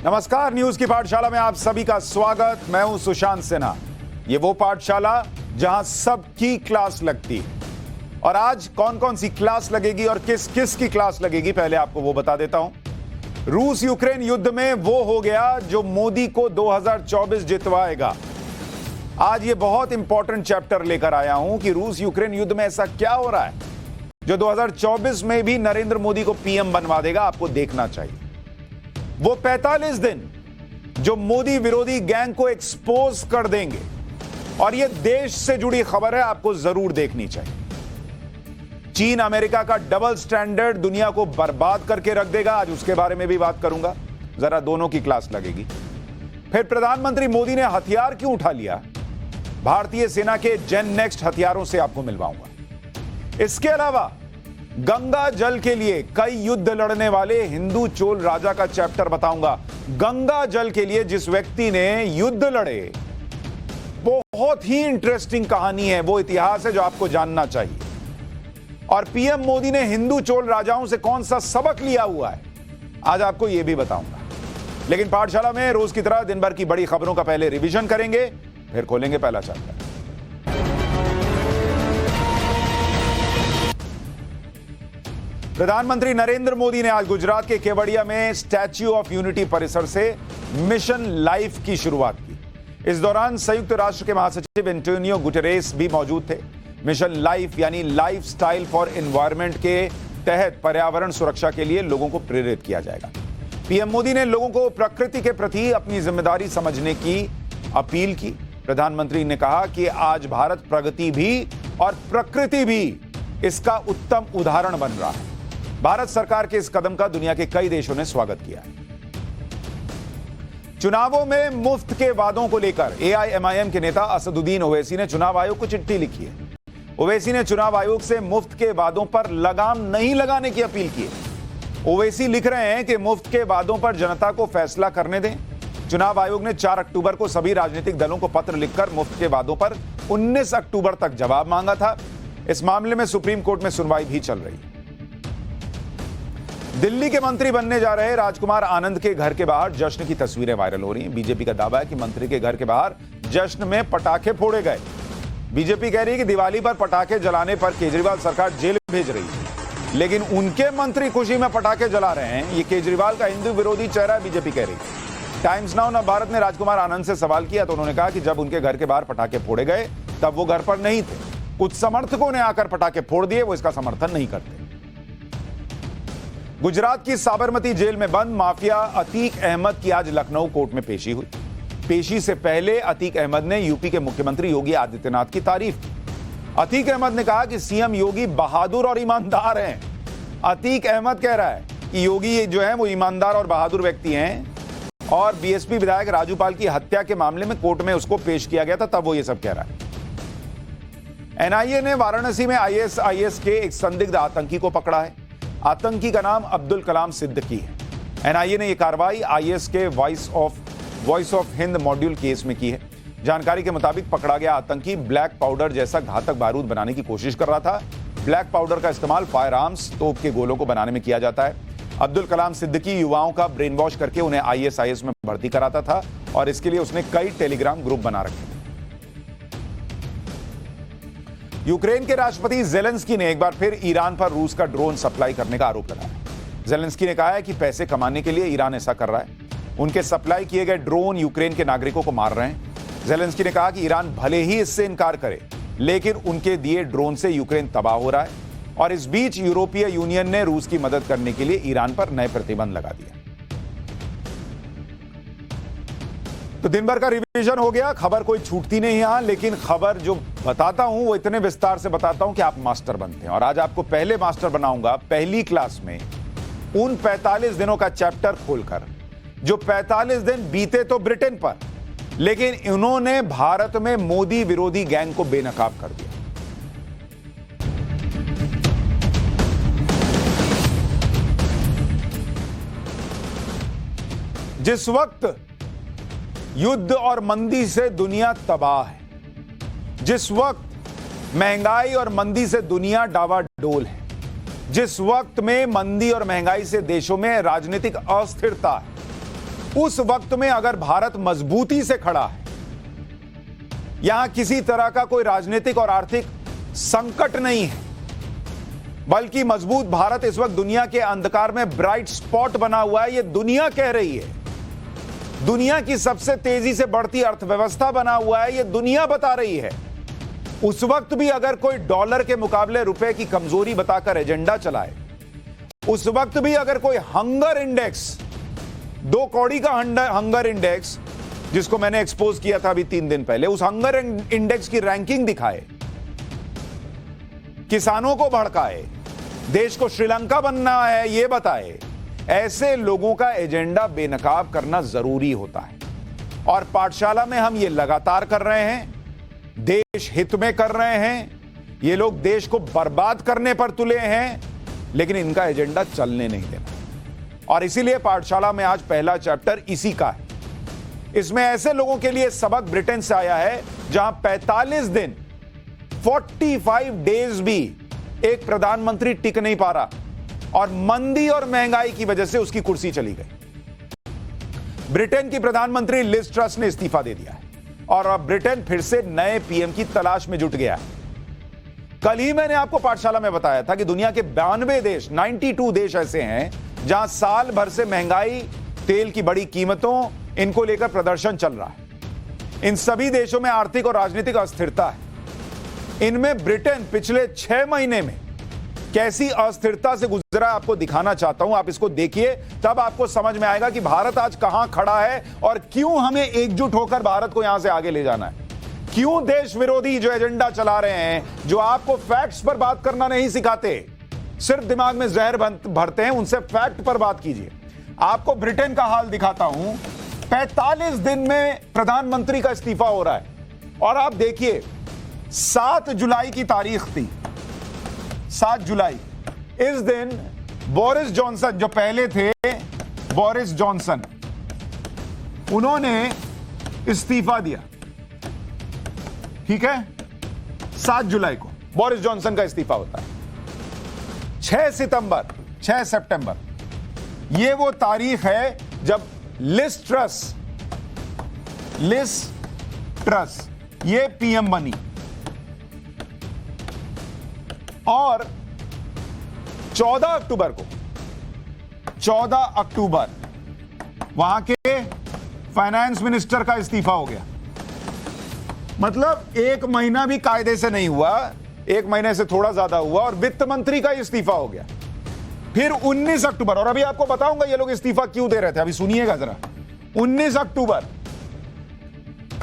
नमस्कार, न्यूज की पाठशाला में आप सभी का स्वागत। मैं हूं सुशांत सिन्हा। ये वो पाठशाला जहां सबकी क्लास लगती है। और आज कौन कौन सी क्लास लगेगी और किस किस की क्लास लगेगी, पहले आपको वो बता देता हूं। रूस यूक्रेन युद्ध में वो हो गया जो मोदी को 2024 जितवाएगा। आज ये बहुत इंपॉर्टेंट चैप्टर लेकर आया हूं कि रूस यूक्रेन युद्ध में ऐसा क्या हो रहा है जो 2024 में भी नरेंद्र मोदी को पीएम बनवा देगा। आपको देखना चाहिए वो 45 दिन जो मोदी विरोधी गैंग को एक्सपोज कर देंगे। और यह देश से जुड़ी खबर है, आपको जरूर देखनी चाहिए। चीन अमेरिका का डबल स्टैंडर्ड दुनिया को बर्बाद करके रख देगा। आज उसके बारे में भी बात करूंगा। जरा दोनों की क्लास लगेगी। फिर प्रधानमंत्री मोदी ने हथियार क्यों उठा लिया, भारतीय सेना के जेन नेक्स्ट हथियारों से आपको मिलवाऊंगा। इसके अलावा गंगा जल के लिए कई युद्ध लड़ने वाले हिंदू चोल राजा का चैप्टर बताऊंगा। गंगा जल के लिए जिस व्यक्ति ने युद्ध लड़े, बहुत ही इंटरेस्टिंग कहानी है, वो इतिहास है जो आपको जानना चाहिए। और पीएम मोदी ने हिंदू चोल राजाओं से कौन सा सबक लिया हुआ है, आज आपको यह भी बताऊंगा। लेकिन पाठशाला में रोज की तरह दिन भर की बड़ी खबरों का पहले रिवीजन करेंगे, फिर खोलेंगे पहला चैप्टर। प्रधानमंत्री नरेंद्र मोदी ने आज गुजरात के केवड़िया में स्टैच्यू ऑफ यूनिटी परिसर से मिशन लाइफ की शुरुआत की। इस दौरान संयुक्त राष्ट्र के महासचिव एंटोनियो गुटेरेस भी मौजूद थे। मिशन लाइफ यानी लाइफ स्टाइल फॉर एनवायरनमेंट के तहत पर्यावरण सुरक्षा के लिए लोगों को प्रेरित किया जाएगा। पीएम मोदी ने लोगों को प्रकृति के प्रति अपनी जिम्मेदारी समझने की अपील की। प्रधानमंत्री ने कहा कि आज भारत प्रगति भी और प्रकृति भी इसका उत्तम उदाहरण बन रहा है। भारत सरकार के इस कदम का दुनिया के कई देशों ने स्वागत किया है। चुनावों में मुफ्त के वादों को लेकर एआईएमआईएम के नेता असदुद्दीन ओवैसी ने चुनाव आयोग को चिट्ठी लिखी है। ओवैसी ने चुनाव आयोग से मुफ्त के वादों पर लगाम नहीं लगाने की अपील की है। ओवैसी लिख रहे हैं कि मुफ्त के वादों पर जनता को फैसला करने दें। चुनाव आयोग ने 4 अक्टूबर को सभी राजनीतिक दलों को पत्र लिखकर मुफ्त के वादों पर 19 अक्टूबर तक जवाब मांगा था। इस मामले में सुप्रीम कोर्ट में सुनवाई भी चल रही है। दिल्ली के मंत्री बनने जा रहे राजकुमार आनंद के घर के बाहर जश्न की तस्वीरें वायरल हो रही हैं। बीजेपी का दावा है कि मंत्री के घर के बाहर जश्न में पटाखे फोड़े गए। बीजेपी कह रही है कि दिवाली पर पटाखे जलाने पर केजरीवाल सरकार जेल भेज रही है, लेकिन उनके मंत्री खुशी में पटाखे जला रहे हैं। ये केजरीवाल का हिंदू विरोधी चेहरा है, बीजेपी कह रही है। टाइम्स नाउ नव भारत ने राजकुमार आनंद से सवाल किया तो उन्होंने कहा कि जब उनके घर के बाहर पटाखे फोड़े गए तब वो घर पर नहीं थे। कुछ समर्थकों ने आकर पटाखे फोड़ दिए, वो इसका समर्थन नहीं करते। गुजरात की साबरमती जेल में बंद माफिया अतीक अहमद की आज लखनऊ कोर्ट में पेशी हुई। पेशी से पहले अतीक अहमद ने यूपी के मुख्यमंत्री योगी आदित्यनाथ की तारीफ की। अतीक अहमद ने कहा कि सीएम योगी बहादुर और ईमानदार हैं। अतीक अहमद कह रहा है कि योगी जो है वो ईमानदार और बहादुर व्यक्ति हैं। और बीएसपी विधायक राजू पाल की हत्या के मामले में कोर्ट में उसको पेश किया गया था, तब वो ये सब कह रहा है। एनआईए ने वाराणसी में आईएसआईएस के एक संदिग्ध आतंकी को पकड़ा है। आतंकी का नाम अब्दुल कलाम सिद्दीकी है। एनआईए ने यह कार्रवाई आईएस के voice of Hind module case में की है। जानकारी के मुताबिक पकड़ा गया आतंकी ब्लैक पाउडर जैसा घातक बारूद बनाने की कोशिश कर रहा था। ब्लैक पाउडर का इस्तेमाल फायर आर्म्स, तोप के गोलों को बनाने में किया जाता है। अब्दुल कलाम सिद्दीकी युवाओं का ब्रेन वॉश करके उन्हें आईएसआईएस में भर्ती कराता था और इसके लिए उसने कई टेलीग्राम ग्रुप बना रखे थे। यूक्रेन के राष्ट्रपति जेलेंस्की ने एक बार फिर ईरान पर रूस का ड्रोन सप्लाई करने का आरोप लगाया। जेलेंस्की ने कहा है कि पैसे कमाने के लिए ईरान ऐसा कर रहा है। उनके सप्लाई किए गए ड्रोन यूक्रेन के नागरिकों को मार रहे हैं। जेलेंस्की ने कहा कि ईरान भले ही इससे इनकार करे, लेकिन उनके दिए ड्रोन से यूक्रेन तबाह हो रहा है। और इस बीच यूरोपीय यूनियन ने रूस की मदद करने के लिए ईरान पर नए प्रतिबंध लगा दिए। तो दिन भर का रिवीजन हो गया। खबर कोई छूटती नहीं यहां, लेकिन खबर जो बताता हूं वो इतने विस्तार से बताता हूं कि आप मास्टर बनते हैं। और आज आपको पहले मास्टर बनाऊंगा पहली क्लास में उन 45 दिनों का चैप्टर खोलकर जो 45 दिन बीते तो ब्रिटेन पर, लेकिन इन्होंने भारत में मोदी विरोधी गैंग को बेनकाब कर दिया। जिस वक्त युद्ध और मंदी से दुनिया तबाह है, जिस वक्त महंगाई और मंदी से दुनिया डावाडोल है, जिस वक्त में मंदी और महंगाई से देशों में राजनीतिक अस्थिरता है, उस वक्त में अगर भारत मजबूती से खड़ा है, यहां किसी तरह का कोई राजनीतिक और आर्थिक संकट नहीं है, बल्कि मजबूत भारत इस वक्त दुनिया के अंधकार में ब्राइट स्पॉट बना हुआ है, यह दुनिया कह रही है। दुनिया की सबसे तेजी से बढ़ती अर्थव्यवस्था बना हुआ है, यह दुनिया बता रही है। उस वक्त भी अगर कोई डॉलर के मुकाबले रुपए की कमजोरी बताकर एजेंडा चलाए, उस वक्त भी अगर कोई हंगर इंडेक्स, 2 कौड़ी का हंगर इंडेक्स, जिसको मैंने एक्सपोज किया था अभी 3 दिन पहले, उस हंगर इंडेक्स की रैंकिंग दिखाए, किसानों को भड़काए, देश को श्रीलंका बनना है यह बताए, ऐसे लोगों का एजेंडा बेनकाब करना जरूरी होता है। और पाठशाला में हम ये लगातार कर रहे हैं, देश हित में कर रहे हैं। ये लोग देश को बर्बाद करने पर तुले हैं, लेकिन इनका एजेंडा चलने नहीं देना। और इसीलिए पाठशाला में आज पहला चैप्टर इसी का है। इसमें ऐसे लोगों के लिए सबक ब्रिटेन से आया है जहां 45 दिन 45 डेज भी एक प्रधानमंत्री टिक नहीं पा रहा और मंदी और महंगाई की वजह से उसकी कुर्सी चली गई। ब्रिटेन की प्रधानमंत्री लिज ट्रस ने इस्तीफा दे दिया है और अब ब्रिटेन फिर से नए पीएम की तलाश में जुट गया है। कल ही मैंने आपको पाठशाला में बताया था कि दुनिया के 92 देश, 92 देश ऐसे हैं जहां साल भर से महंगाई, तेल की बड़ी कीमतों, इनको लेकर प्रदर्शन चल रहा है। इन सभी देशों में आर्थिक और राजनीतिक अस्थिरता है। इनमें ब्रिटेन पिछले 6 महीने में कैसी अस्थिरता से गुजरा आपको दिखाना चाहता हूं। आप इसको देखिए, तब आपको समझ में आएगा कि भारत आज कहां खड़ा है और क्यों हमें एकजुट होकर भारत को यहां से आगे ले जाना है। क्यों देश विरोधी जो एजेंडा चला रहे हैं, जो आपको फैक्ट्स पर बात करना नहीं सिखाते, सिर्फ दिमाग में जहर भरते हैं, उनसे फैक्ट पर बात कीजिए। आपको ब्रिटेन का हाल दिखाता हूं। 45 दिन में प्रधानमंत्री का इस्तीफा हो रहा है और आप देखिए 7 जुलाई की तारीख थी, 7 जुलाई। इस दिन बोरिस जॉनसन, जो पहले थे बोरिस जॉनसन, उन्होंने इस्तीफा दिया। ठीक है, 7 जुलाई को बोरिस जॉनसन का इस्तीफा होता है। 6 सितंबर ये वो तारीख है जब लिज ट्रस ये पीएम बनी और 14 अक्टूबर वहां के फाइनेंस मिनिस्टर का इस्तीफा हो गया। मतलब 1 महीना भी कायदे से नहीं हुआ, 1 महीने से थोड़ा ज्यादा हुआ और वित्त मंत्री का इस्तीफा हो गया। फिर 19 अक्टूबर, और अभी आपको बताऊंगा ये लोग इस्तीफा क्यों दे रहे थे, अभी सुनिएगा जरा। 19 अक्टूबर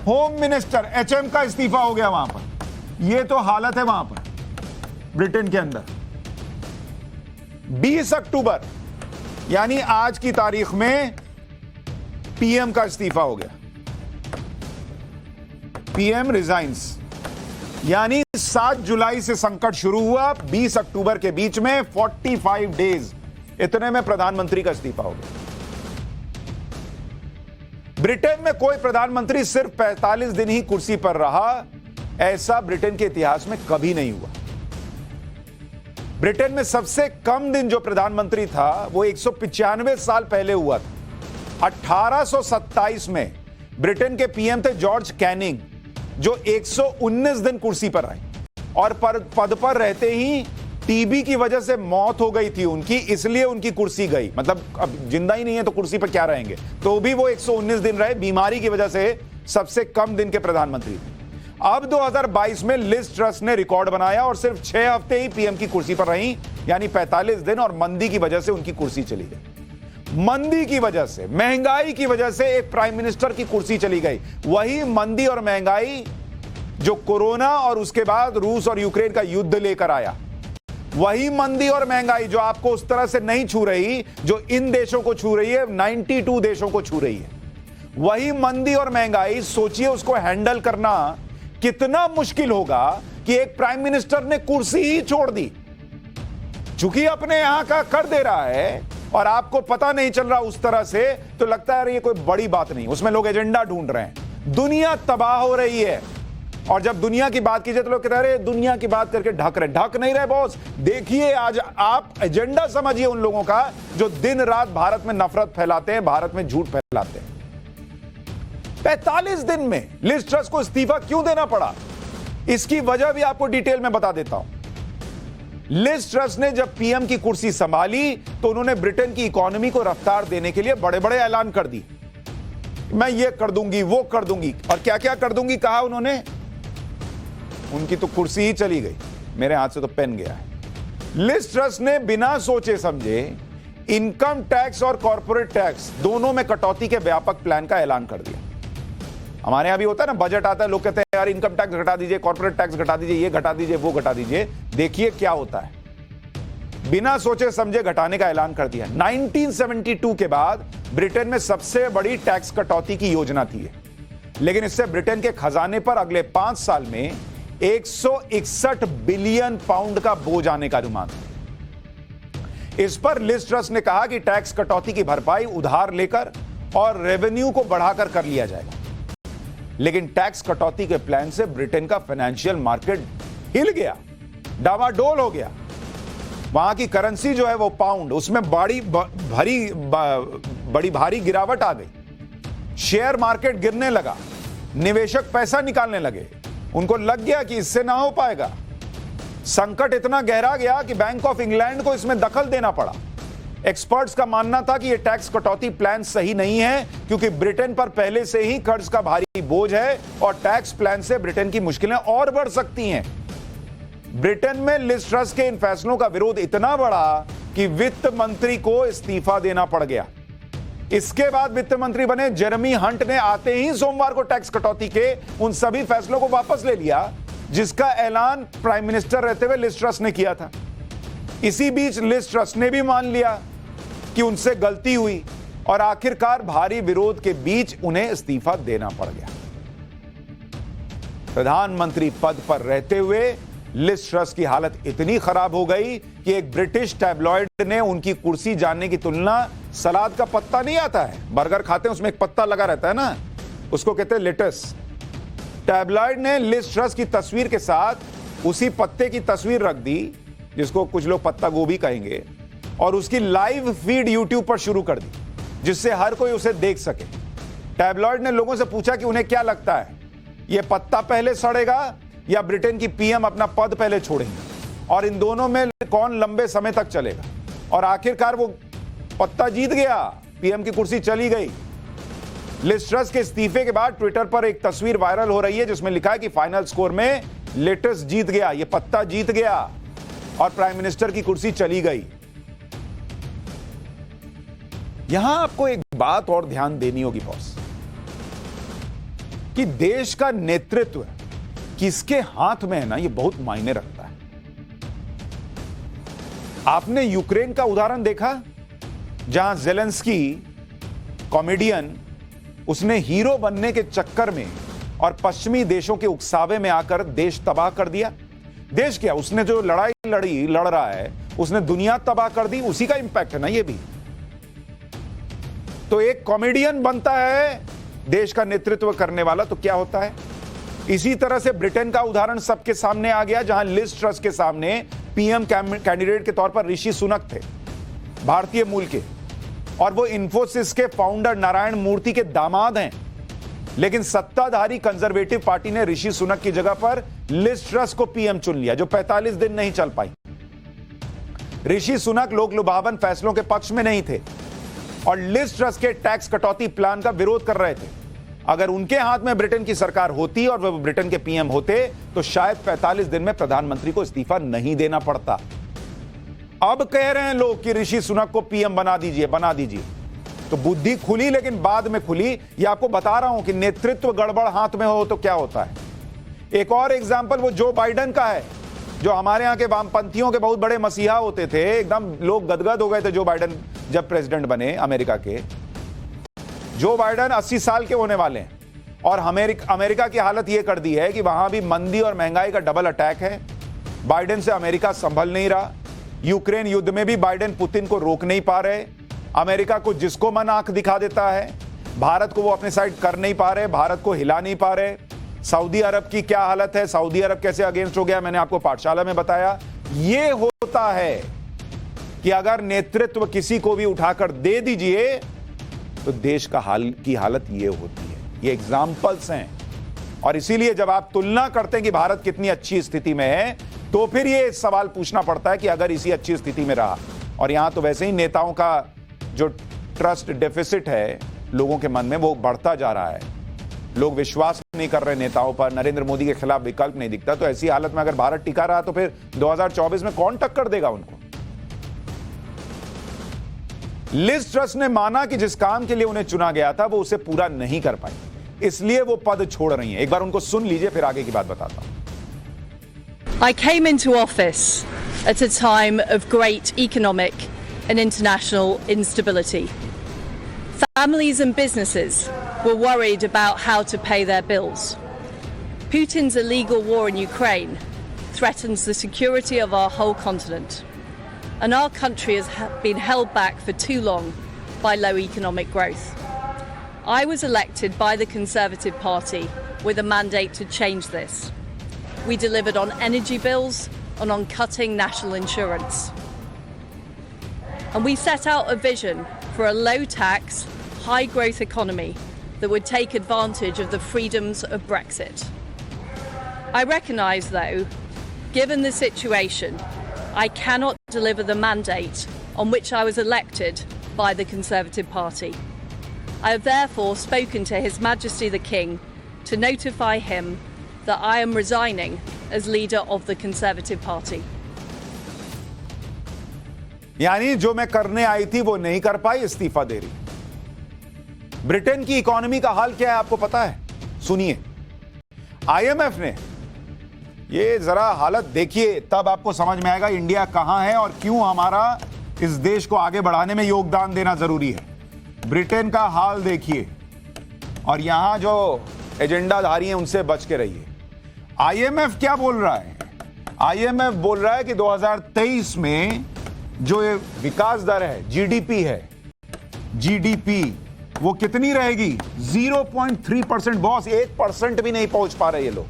होम मिनिस्टर एचएम का इस्तीफा हो गया वहां पर। ये तो हालत है वहां पर ब्रिटेन के अंदर। 20 अक्टूबर यानी आज की तारीख में पीएम का इस्तीफा हो गया, पीएम रिजाइंस। यानी 7 जुलाई से संकट शुरू हुआ, 20 अक्टूबर के बीच में 45 डेज, इतने में प्रधानमंत्री का इस्तीफा हो गया। ब्रिटेन में कोई प्रधानमंत्री सिर्फ 45 दिन ही कुर्सी पर रहा, ऐसा ब्रिटेन के इतिहास में कभी नहीं हुआ। ब्रिटेन में सबसे कम दिन जो प्रधानमंत्री था वो 195 साल पहले हुआ था। 1827 में ब्रिटेन के पीएम थे जॉर्ज कैनिंग, जो 119 दिन कुर्सी पर रहे और पद पर रहते ही टीबी की वजह से मौत हो गई थी उनकी, इसलिए उनकी कुर्सी गई। मतलब अब जिंदा ही नहीं है तो कुर्सी पर क्या रहेंगे, तो भी वो 119 दिन रहे, बीमारी की वजह से सबसे कम दिन के प्रधानमंत्री थे। अब 2022 में लिज ट्रस ने रिकॉर्ड बनाया और सिर्फ 6 हफ्ते ही पीएम की कुर्सी पर रही, यानी 45 दिन, और मंदी की वजह से उनकी कुर्सी चली गई। मंदी की वजह से, महंगाई की वजह से एक प्राइम मिनिस्टर की कुर्सी चली गई। वही मंदी और महंगाई जो कोरोना और उसके बाद रूस और यूक्रेन का युद्ध लेकर आया, वही मंदी और महंगाई जो आपको उस तरह से नहीं छू रही जो इन देशों को छू रही है, 92 देशों को छू रही है। वही मंदी और महंगाई, सोचिए उसको हैंडल करना कितना मुश्किल होगा कि एक प्राइम मिनिस्टर ने कुर्सी ही छोड़ दी। चूंकि अपने यहां का कर दे रहा है और आपको पता नहीं चल रहा उस तरह से, तो लगता है ये कोई बड़ी बात नहीं, उसमें लोग एजेंडा ढूंढ रहे हैं। दुनिया तबाह हो रही है और जब दुनिया की बात कीजिए तो लोग कहते हैं दुनिया की बात करके ढक नहीं रहे बॉस। देखिए आज आप एजेंडा समझिए उन लोगों का जो दिन रात भारत में नफरत फैलाते हैं, भारत में झूठ फैलाते हैं। लाते हैं। 45 दिन में लिज ट्रस को इस्तीफा क्यों देना पड़ा, इसकी वजह भी आपको डिटेल में बता देता हूं। लिज ट्रस ने जब पीएम की कुर्सी संभाली तो उन्होंने ब्रिटेन की इकोनॉमी को रफ्तार देने के लिए बड़े बड़े ऐलान कर दिए। मैं ये कर दूंगी, वो कर दूंगी, और क्या क्या कर दूंगी कहा उन्होंने। उनकी तो कुर्सी ही चली गई, मेरे हाथ से तो पेन गया है। लिज ट्रस ने बिना सोचे समझे इनकम टैक्स और कॉर्पोरेट टैक्स दोनों में कटौती के व्यापक प्लान का ऐलान कर दिया। हमारे यहां भी होता है ना, बजट आता है, लोग कहते हैं यार इनकम टैक्स घटा दीजिए, कॉर्पोरेट टैक्स घटा दीजिए, ये घटा दीजिए, वो घटा दीजिए। देखिए क्या होता है, बिना सोचे समझे घटाने का ऐलान कर दिया। 1972 के बाद ब्रिटेन में सबसे बड़ी टैक्स कटौती की योजना थी, लेकिन इससे ब्रिटेन के खजाने पर अगले 5 साल में 161 बिलियन पाउंड का बोझ आने का अनुमान था। इस पर लिज ट्रस ने कहा कि टैक्स कटौती की भरपाई उधार लेकर और रेवेन्यू को बढ़ाकर कर लिया जाएगा। लेकिन टैक्स कटौती के प्लान से ब्रिटेन का फाइनेंशियल मार्केट हिल गया, डावाडोल हो गया। वहां की करेंसी जो है वो पाउंड, उसमें बड़ी भारी गिरावट आ गई। शेयर मार्केट गिरने लगा, निवेशक पैसा निकालने लगे, उनको लग गया कि इससे ना हो पाएगा। संकट इतना गहरा गया कि बैंक ऑफ इंग्लैंड को इसमें दखल देना पड़ा। एक्सपर्ट्स का मानना था कि यह टैक्स कटौती प्लान सही नहीं है, क्योंकि ब्रिटेन पर पहले से ही कर्ज का भारी बोझ है और टैक्स प्लान से ब्रिटेन की मुश्किलें और बढ़ सकती हैं। ब्रिटेन में लिज ट्रस के इन फैसलों का विरोध इतना बढ़ा कि वित्त मंत्री को इस्तीफा देना पड़ गया। इसके बाद वित्त मंत्री बने जेरेमी हंट ने आते ही सोमवार को टैक्स कटौती के उन सभी फैसलों को वापस ले लिया जिसका ऐलान प्राइम मिनिस्टर रहते हुए लिज ट्रस ने किया था। इसी बीच लिज ट्रस ने भी मान लिया कि उनसे गलती हुई और आखिरकार भारी विरोध के बीच उन्हें इस्तीफा देना पड़ गया। प्रधानमंत्री पद पर रहते हुए लिज ट्रस की हालत इतनी खराब हो गई कि एक ब्रिटिश टैबलॉइड ने उनकी कुर्सी जानने की तुलना, सलाद का पत्ता नहीं आता है, बर्गर खाते हैं उसमें एक पत्ता लगा रहता है ना, उसको कहते हैं लेटस। टैबलॉइड ने लिज ट्रस की तस्वीर के साथ उसी पत्ते की तस्वीर रख दी, जिसको कुछ लोग पत्ता गोभी कहेंगे, और उसकी लाइव फीड यूट्यूब पर शुरू कर दी जिससे हर कोई उसे देख सके। टैबलॉइड ने लोगों से पूछा कि उन्हें क्या लगता है, यह पत्ता पहले सड़ेगा या ब्रिटेन की पीएम अपना पद पहले छोड़ेंगे, और इन दोनों में कौन लंबे समय तक चलेगा। और आखिरकार वो पत्ता जीत गया, पीएम की कुर्सी चली गई। लिज ट्रस के इस्तीफे के बाद ट्विटर पर एक तस्वीर वायरल हो रही है जिसमें लिखा है कि फाइनल स्कोर में लेटस जीत गया, ये पत्ता जीत गया और प्राइम मिनिस्टर की कुर्सी चली गई। यहां आपको एक बात और ध्यान देनी होगी बॉस, कि देश का नेतृत्व किसके हाथ में है ना, ये बहुत मायने रखता है। आपने यूक्रेन का उदाहरण देखा, जहां जेलेंस्की कॉमेडियन, उसने हीरो बनने के चक्कर में और पश्चिमी देशों के उकसावे में आकर देश तबाह कर दिया। देश क्या, उसने जो लड़ रहा है, उसने दुनिया तबाह कर दी, उसी का इंपैक्ट है ना ये भी। तो एक कॉमेडियन बनता है देश का नेतृत्व करने वाला, तो क्या होता है। इसी तरह से ब्रिटेन का उदाहरण सबके सामने आ गया, जहां लिज ट्रस के सामने पीएम कैंडिडेट के तौर पर ऋषि सुनक थे, भारतीय मूल के, और वो इन्फोसिस के फाउंडर नारायण मूर्ति के दामाद हैं। लेकिन सत्ताधारी कंजर्वेटिव पार्टी ने ऋषि सुनक की जगह पर लिज ट्रस को पीएम चुन लिया, जो 45 दिन नहीं चल पाई। ऋषि सुनक लोक लुभावन फैसलों के पक्ष में नहीं थे और लिज ट्रस के टैक्स कटौती प्लान का विरोध कर रहे थे। अगर उनके हाथ में ब्रिटेन की सरकार होती और वे ब्रिटेन के पीएम होते तो शायद 45 दिन में प्रधानमंत्री को इस्तीफा नहीं देना पड़ता। अब कह रहे हैं लोग कि ऋषि सुनक को पीएम बना दीजिए। तो बुद्धि खुली, लेकिन बाद में खुली। ये आपको बता रहा हूं कि नेतृत्व गड़बड़ हाथ में हो तो क्या होता है। एक और एग्जाम्पल वो जो बाइडेन का है, जो हमारे यहां के वामपंथियों के बहुत बड़े मसीहा होते थे, एकदम लोग गदगद हो गए थे जो बाइडेन जब प्रेसिडेंट बने अमेरिका के। जो बाइडेन 80 साल के होने वाले हैं और अमेरिका की हालत यह कर दी है कि वहां भी मंदी और महंगाई का डबल अटैक है। बाइडेन से अमेरिका संभल नहीं रहा। यूक्रेन युद्ध में भी बाइडेन पुतिन को रोक नहीं पा रहे। अमेरिका को जिसको मन आंख दिखा देता है, भारत को वो अपने साइड कर नहीं पा रहे, भारत को हिला नहीं पा रहे। सऊदी अरब की क्या हालत है, सऊदी अरब कैसे अगेंस्ट हो गया, मैंने आपको पाठशाला में बताया। ये होता है कि अगर नेतृत्व किसी को भी उठाकर दे दीजिए तो देश का की हालत ये होती है। ये एग्जाम्पल्स हैं। और इसीलिए जब आप तुलना करते हैं कि भारत कितनी अच्छी स्थिति में है, तो फिर ये सवाल पूछना पड़ता है कि अगर इसी अच्छी स्थिति में रहा, और यहां तो वैसे ही नेताओं का जो ट्रस्ट डेफिसिट है लोगों के मन में, वो बढ़ता जा रहा है। लोग विश्वास नहीं कर रहे नेताओं पर, नरेंद्र मोदी के खिलाफ विकल्प नहीं दिखता। तो ऐसी हालत में अगर भारत टिका रहा तो फिर 2024 में कौन टक्कर देगा उनको? लिज ट्रस्ट ने माना कि जिस काम के लिए उन्हें चुना गया था वो उसे पूरा नहीं कर पाई, इसलिए वो पद छोड़ रही हैं। एक बार उनको सुन लीजिए, फिर आगे की बात बताता हूं। I came into office at a time of great economic and international instability. Families and businesses were worried about how to pay their bills. Putin's illegal war in Ukraine threatens the security of our whole continent, and our country has been held back for too long by low economic growth. I was elected by the Conservative Party with a mandate to change this. We delivered on energy bills and on cutting national insurance. And we set out a vision for a low-tax, high-growth economy that would take advantage of the freedoms of Brexit. I recognise, though, given the situation, I cannot deliver the mandate on which I was elected by the Conservative Party. I have therefore spoken to His Majesty the King to notify him that I am resigning as leader of the Conservative Party. यानी जो मैं करने आई थी वो नहीं कर पाई, इस्तीफा दे रही। ब्रिटेन की इकोनॉमी का हाल क्या है आपको पता है? सुनिए। आईएमएफ ने, ये जरा हालत देखिए, तब आपको समझ में आएगा इंडिया कहां है और क्यों हमारा इस देश को आगे बढ़ाने में योगदान देना जरूरी है। ब्रिटेन का हाल देखिए और यहां जो एजेंडाधारी हैं उनसे बच के रहिए। आईएमएफ क्या बोल रहा है? आईएमएफ बोल रहा है कि 2023 में जो ये विकास दर है, जीडीपी है, जीडीपी वो कितनी रहेगी? 0.3%। बॉस 1% भी नहीं पहुंच पा रहे ये लोग।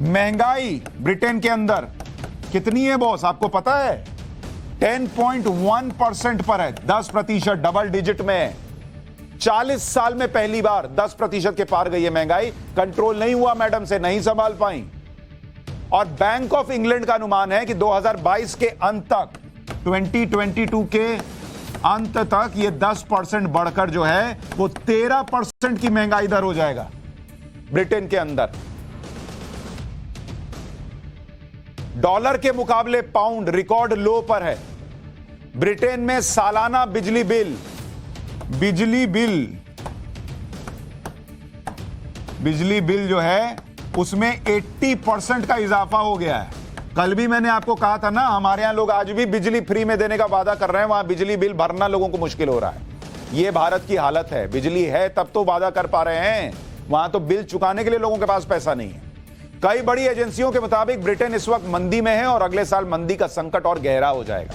महंगाई ब्रिटेन के अंदर कितनी है बॉस आपको पता है? 10.1% पर है, 10%, डबल डिजिट में है। 40 साल में पहली बार 10% के पार गई है महंगाई। कंट्रोल नहीं हुआ मैडम से, नहीं संभाल पाई। और बैंक ऑफ इंग्लैंड का अनुमान है कि 2022 के अंत तक, 2022 के अंत तक ये 10% बढ़कर जो है वो 13% की महंगाई दर हो जाएगा ब्रिटेन के अंदर। डॉलर के मुकाबले पाउंड रिकॉर्ड लो पर है। ब्रिटेन में सालाना बिजली बिल जो है उसमें 80% का इजाफा हो गया है। कल भी मैंने आपको कहा था ना, हमारे यहां लोग आज भी बिजली फ्री में देने का वादा कर रहे हैं, वहां बिजली बिल भरना लोगों को मुश्किल हो रहा है। यह भारत की हालत है। बिजली है तब तो वादा कर पा रहे हैं, वहां तो बिल चुकाने के लिए लोगों के पास पैसा नहीं है। कई बड़ी एजेंसियों के मुताबिक ब्रिटेन इस वक्त मंदी में है और अगले साल मंदी का संकट और गहरा हो जाएगा।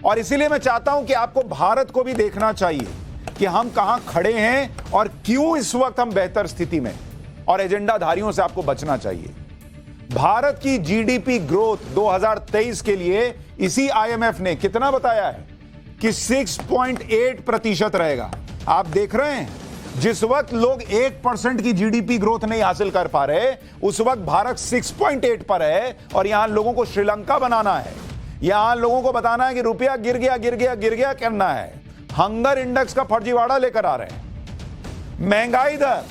और इसीलिए मैं चाहता हूं कि आपको भारत को भी देखना चाहिए कि हम कहां खड़े हैं और क्यों इस वक्त हम बेहतर स्थिति में, और एजेंडाधारियों से आपको बचना चाहिए। भारत की जीडीपी ग्रोथ 2023 के लिए इसी आईएमएफ ने कितना बताया है कि 6.8% रहेगा। आप देख रहे हैं, जिस वक्त लोग 1% की जीडीपी ग्रोथ नहीं हासिल कर पा रहे, उस वक्त भारत 6.8 पर है। और यहां लोगों को श्रीलंका बनाना है, यहां लोगों को बताना है कि रुपया गिर गया करना है। हंगर इंडेक्स का फर्जीवाड़ा लेकर आ रहे हैं। महंगाई दर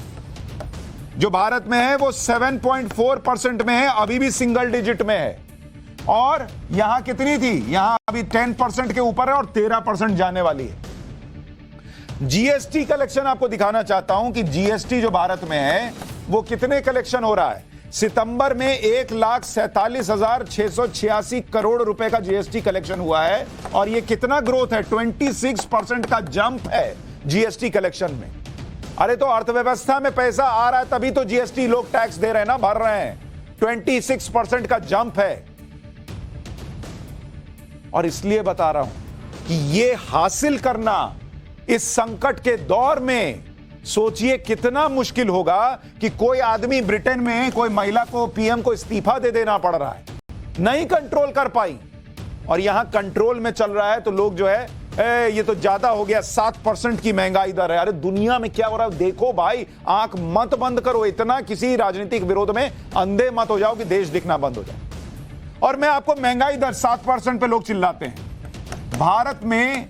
जो भारत में है वो 7.4% में है, अभी भी सिंगल डिजिट में है। और यहां कितनी थी? यहां अभी 10% के ऊपर है और 13% जाने वाली है। जीएसटी कलेक्शन आपको दिखाना चाहता हूं कि जीएसटी जो भारत में है वो कितने कलेक्शन हो रहा है। सितंबर में 1,47,686 करोड़ रुपए का जीएसटी कलेक्शन हुआ है और ये कितना ग्रोथ है? 26% का जंप है जीएसटी कलेक्शन में। अरे तो अर्थव्यवस्था में पैसा आ रहा है तभी तो जीएसटी लोग टैक्स दे रहे हैं ना, भर रहे हैं। 26% का जंप है। और इसलिए बता रहा हूं कि ये हासिल करना इस संकट के दौर में, सोचिए कितना मुश्किल होगा कि कोई आदमी ब्रिटेन में, कोई महिला को, पीएम को इस्तीफा दे देना पड़ रहा है, नहीं कंट्रोल कर पाई। और यहां कंट्रोल में चल रहा है तो लोग जो है ये तो ज्यादा हो गया, 7% की महंगाई दर है। अरे दुनिया में क्या हो रहा है देखो भाई, आंख मत बंद करो, इतना किसी राजनीतिक विरोध में अंधे मत हो जाओ कि देश दिखना बंद हो जाए। और मैं आपको महंगाई दर 7% पे लोग चिल्लाते हैं। भारत में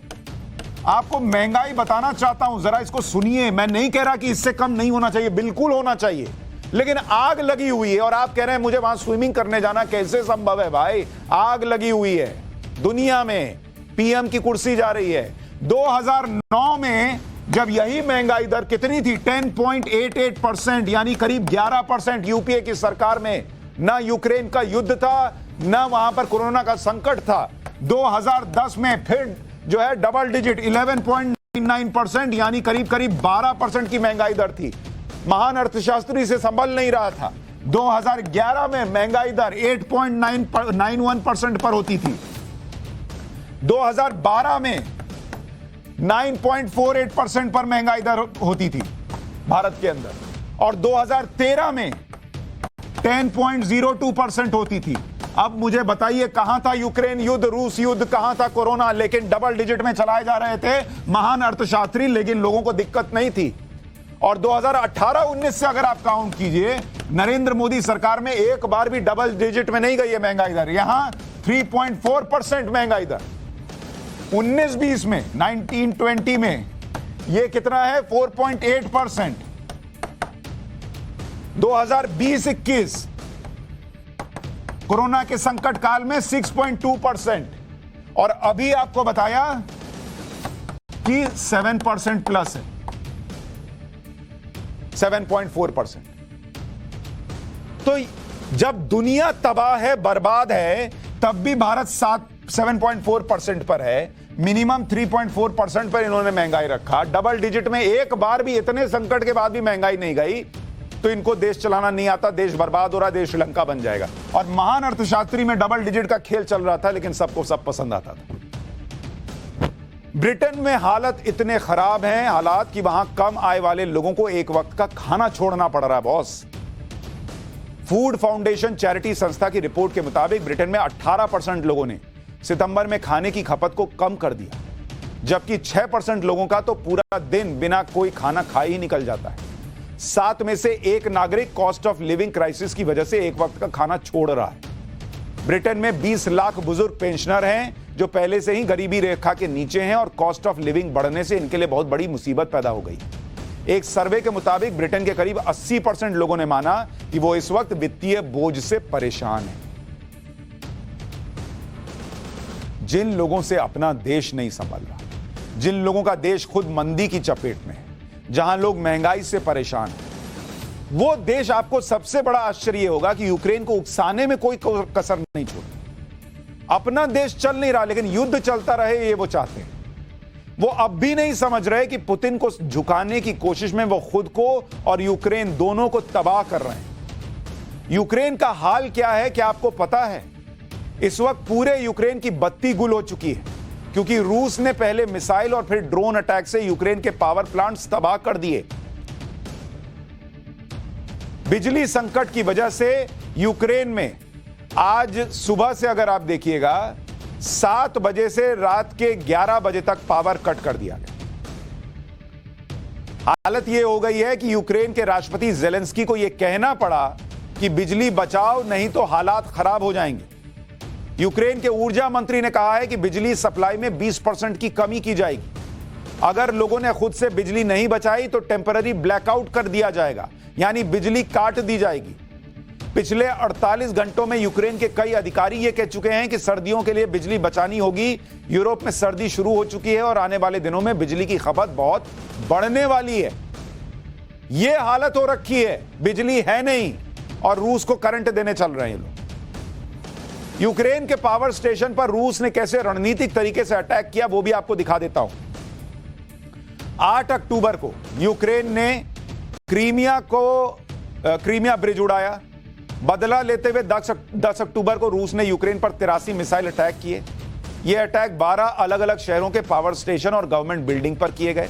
आपको महंगाई बताना चाहता हूं, जरा इसको सुनिए। मैं नहीं कह रहा कि इससे कम नहीं होना चाहिए, बिल्कुल होना चाहिए, लेकिन आग लगी हुई है और आप कह रहे हैं मुझे वहां स्विमिंग करने जाना, कैसे संभव है भाई? आग लगी हुई है दुनिया में, पीएम की कुर्सी जा रही है। 2009 में जब यही महंगाई दर कितनी थी? 10.88%, यानी करीब 11%। यूपीए की सरकार में ना यूक्रेन का युद्ध था, ना वहां पर कोरोना का संकट था। 2010 में फिर जो है डबल डिजिट 11.9%, यानी करीब करीब 12% की महंगाई दर थी। महान अर्थशास्त्री से संभल नहीं रहा था। 2011 में महंगाई दर 8.91% पर होती थी। 2012 में 9.48% पर महंगाई दर होती थी भारत के अंदर, और 2013 में 10.02% होती थी। अब मुझे बताइए कहां था यूक्रेन युद्ध, रूस युद्ध, कहां था कोरोना? लेकिन डबल डिजिट में चलाए जा रहे थे महान अर्थशास्त्री, लेकिन लोगों को दिक्कत नहीं थी। और 2018-19 से अगर आप काउंट कीजिए, नरेंद्र मोदी सरकार में एक बार भी डबल डिजिट में नहीं गई है महंगाई दर। यहां 3.4% महंगाई दर। 19-20 में, 19-20 में ये कितना है? 4.8%। 2020-21 कोरोना के संकट काल में 6.2%, और अभी आपको बताया कि 7% प्लस है, 7.4%। तो जब दुनिया तबाह है, बर्बाद है, तब भी भारत 7.4% पर है। मिनिमम 3.4% पर इन्होंने महंगाई रखा। डबल डिजिट में एक बार भी, इतने संकट के बाद भी महंगाई नहीं गई, तो इनको देश चलाना नहीं आता, देश बर्बाद हो रहा है, देश श्रीलंका बन जाएगा। और महान अर्थशास्त्री में डबल डिजिट का खेल चल रहा था, लेकिन सबको सब पसंद आता था। ब्रिटेन में हालत इतने खराब हैं, हालात कि वहां कम आय वाले लोगों को एक वक्त का खाना छोड़ना पड़ रहा है बॉस। फूड फाउंडेशन चैरिटी संस्था की रिपोर्ट के मुताबिक ब्रिटेन में 18% लोगों ने सितंबर में खाने की खपत को कम कर दिया, जबकि 6% लोगों का तो पूरा दिन बिना कोई खाना खाए ही निकल जाता है। 7 में से 1 नागरिक कॉस्ट ऑफ लिविंग क्राइसिस की वजह से एक वक्त का खाना छोड़ रहा है। ब्रिटेन में 20 लाख बुजुर्ग पेंशनर हैं जो पहले से ही गरीबी रेखा के नीचे हैं, और कॉस्ट ऑफ लिविंग बढ़ने से इनके लिए बहुत बड़ी मुसीबत पैदा हो गई। एक सर्वे के मुताबिक ब्रिटेन के करीब 80% लोगों ने माना कि वो इस वक्त वित्तीय बोझ से परेशान हैं। जिन लोगों से अपना देश नहीं संभल रहा, जिन लोगों का देश खुद मंदी की चपेट में है, जहां लोग महंगाई से परेशान हैं, वो देश, आपको सबसे बड़ा आश्चर्य होगा कि यूक्रेन को उकसाने में कोई कसर नहीं छोड़ी। अपना देश चल नहीं रहा, लेकिन युद्ध चलता रहे, ये वो चाहते हैं। वो अब भी नहीं समझ रहे कि पुतिन को झुकाने की कोशिश में वो खुद को और यूक्रेन दोनों को तबाह कर रहे हैं। यूक्रेन का हाल क्या है, क्या आपको पता है? इस वक्त पूरे यूक्रेन की बत्ती गुल हो चुकी है, क्योंकि रूस ने पहले मिसाइल और फिर ड्रोन अटैक से यूक्रेन के पावर प्लांट्स तबाह कर दिए। बिजली संकट की वजह से यूक्रेन में आज सुबह से अगर आप देखिएगा 7 बजे से रात के 11 बजे तक पावर कट कर दिया गया। हालत यह हो गई है कि यूक्रेन के राष्ट्रपति ज़ेलेंस्की को यह कहना पड़ा कि बिजली बचाओ, नहीं तो हालात खराब हो जाएंगे। यूक्रेन के ऊर्जा मंत्री ने कहा है कि बिजली सप्लाई में 20% की कमी की जाएगी। अगर लोगों ने खुद से बिजली नहीं बचाई तो टेम्पररी ब्लैकआउट कर दिया जाएगा, यानी बिजली काट दी जाएगी। पिछले 48 घंटों में यूक्रेन के कई अधिकारी ये कह चुके हैं कि सर्दियों के लिए बिजली बचानी होगी। यूरोप में सर्दी शुरू हो चुकी है और आने वाले दिनों में बिजली की खपत बहुत बढ़ने वाली है। यह हालत हो रखी है, बिजली है नहीं और रूस को करंट देने चल रहे हैं लोग। यूक्रेन के पावर स्टेशन पर रूस ने कैसे रणनीतिक तरीके से अटैक किया वो भी आपको दिखा देता हूं। 8 अक्टूबर को यूक्रेन ने क्रीमिया ब्रिज उड़ाया। बदला लेते हुए 10 अक्टूबर को रूस ने यूक्रेन पर 83 मिसाइल अटैक किए। ये अटैक 12 अलग अलग शहरों के पावर स्टेशन और गवर्नमेंट बिल्डिंग पर किए गए।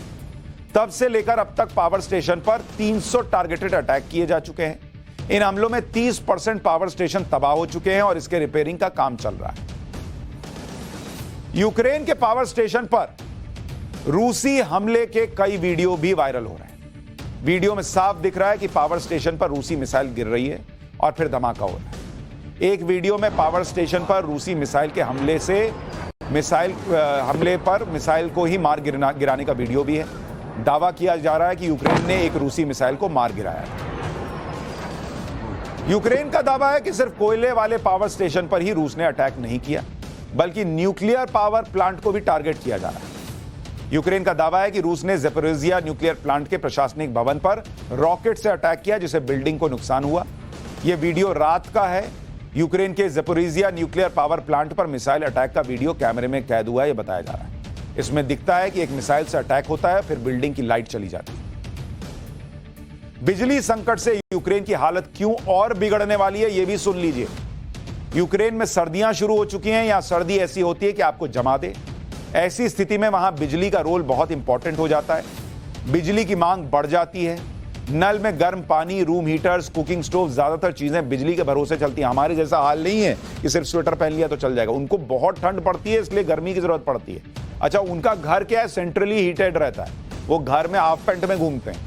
तब से लेकर अब तक पावर स्टेशन पर 300 टारगेटेड अटैक किए जा चुके हैं। इन हमलों में 30% पावर स्टेशन तबाह हो चुके हैं और इसके रिपेयरिंग का काम चल रहा है। यूक्रेन के पावर स्टेशन पर रूसी हमले के कई वीडियो भी वायरल हो रहे हैं। वीडियो में साफ दिख रहा है कि पावर स्टेशन पर रूसी मिसाइल गिर रही है और फिर धमाका हो रहा है। एक वीडियो में पावर स्टेशन पर रूसी मिसाइल के हमले पर मिसाइल को ही मार गिराने का वीडियो भी है। दावा किया जा रहा है कि यूक्रेन ने एक रूसी मिसाइल को मार गिराया। यूक्रेन का दावा है कि सिर्फ कोयले वाले पावर स्टेशन पर ही रूस ने अटैक नहीं किया, बल्कि न्यूक्लियर पावर प्लांट को भी टारगेट किया जा रहा है। यूक्रेन का दावा है कि रूस ने ज़ैपोरिज़िया न्यूक्लियर प्लांट के प्रशासनिक भवन पर रॉकेट से अटैक किया, जिससे बिल्डिंग को नुकसान हुआ। यह वीडियो रात का है। यूक्रेन के ज़ैपोरिज़िया न्यूक्लियर पावर प्लांट पर मिसाइल अटैक का वीडियो कैमरे में कैद हुआ है, यह बताया जा रहा है। इसमें दिखता है कि एक मिसाइल से अटैक होता है, फिर बिल्डिंग की लाइट चली जाती है। बिजली संकट से यूक्रेन की हालत क्यों और बिगड़ने वाली है, यह भी सुन लीजिए। यूक्रेन में सर्दियां शुरू हो चुकी हैं। यहां सर्दी ऐसी होती है कि आपको जमा दे। ऐसी स्थिति में वहां बिजली का रोल बहुत इंपॉर्टेंट हो जाता है। बिजली की मांग बढ़ जाती है। नल में गर्म पानी, रूम हीटर्स, कुकिंग स्टोव, ज्यादातर चीजें बिजली के भरोसे चलती हैं। हमारे जैसा हाल नहीं है कि सिर्फ स्वेटर पहन लिया तो चल जाएगा। उनको बहुत ठंड पड़ती है, इसलिए गर्मी की जरूरत पड़ती है। अच्छा, उनका घर क्या है, सेंट्रली हीटेड रहता है। वो घर में हाफ पैंट में घूमते हैं,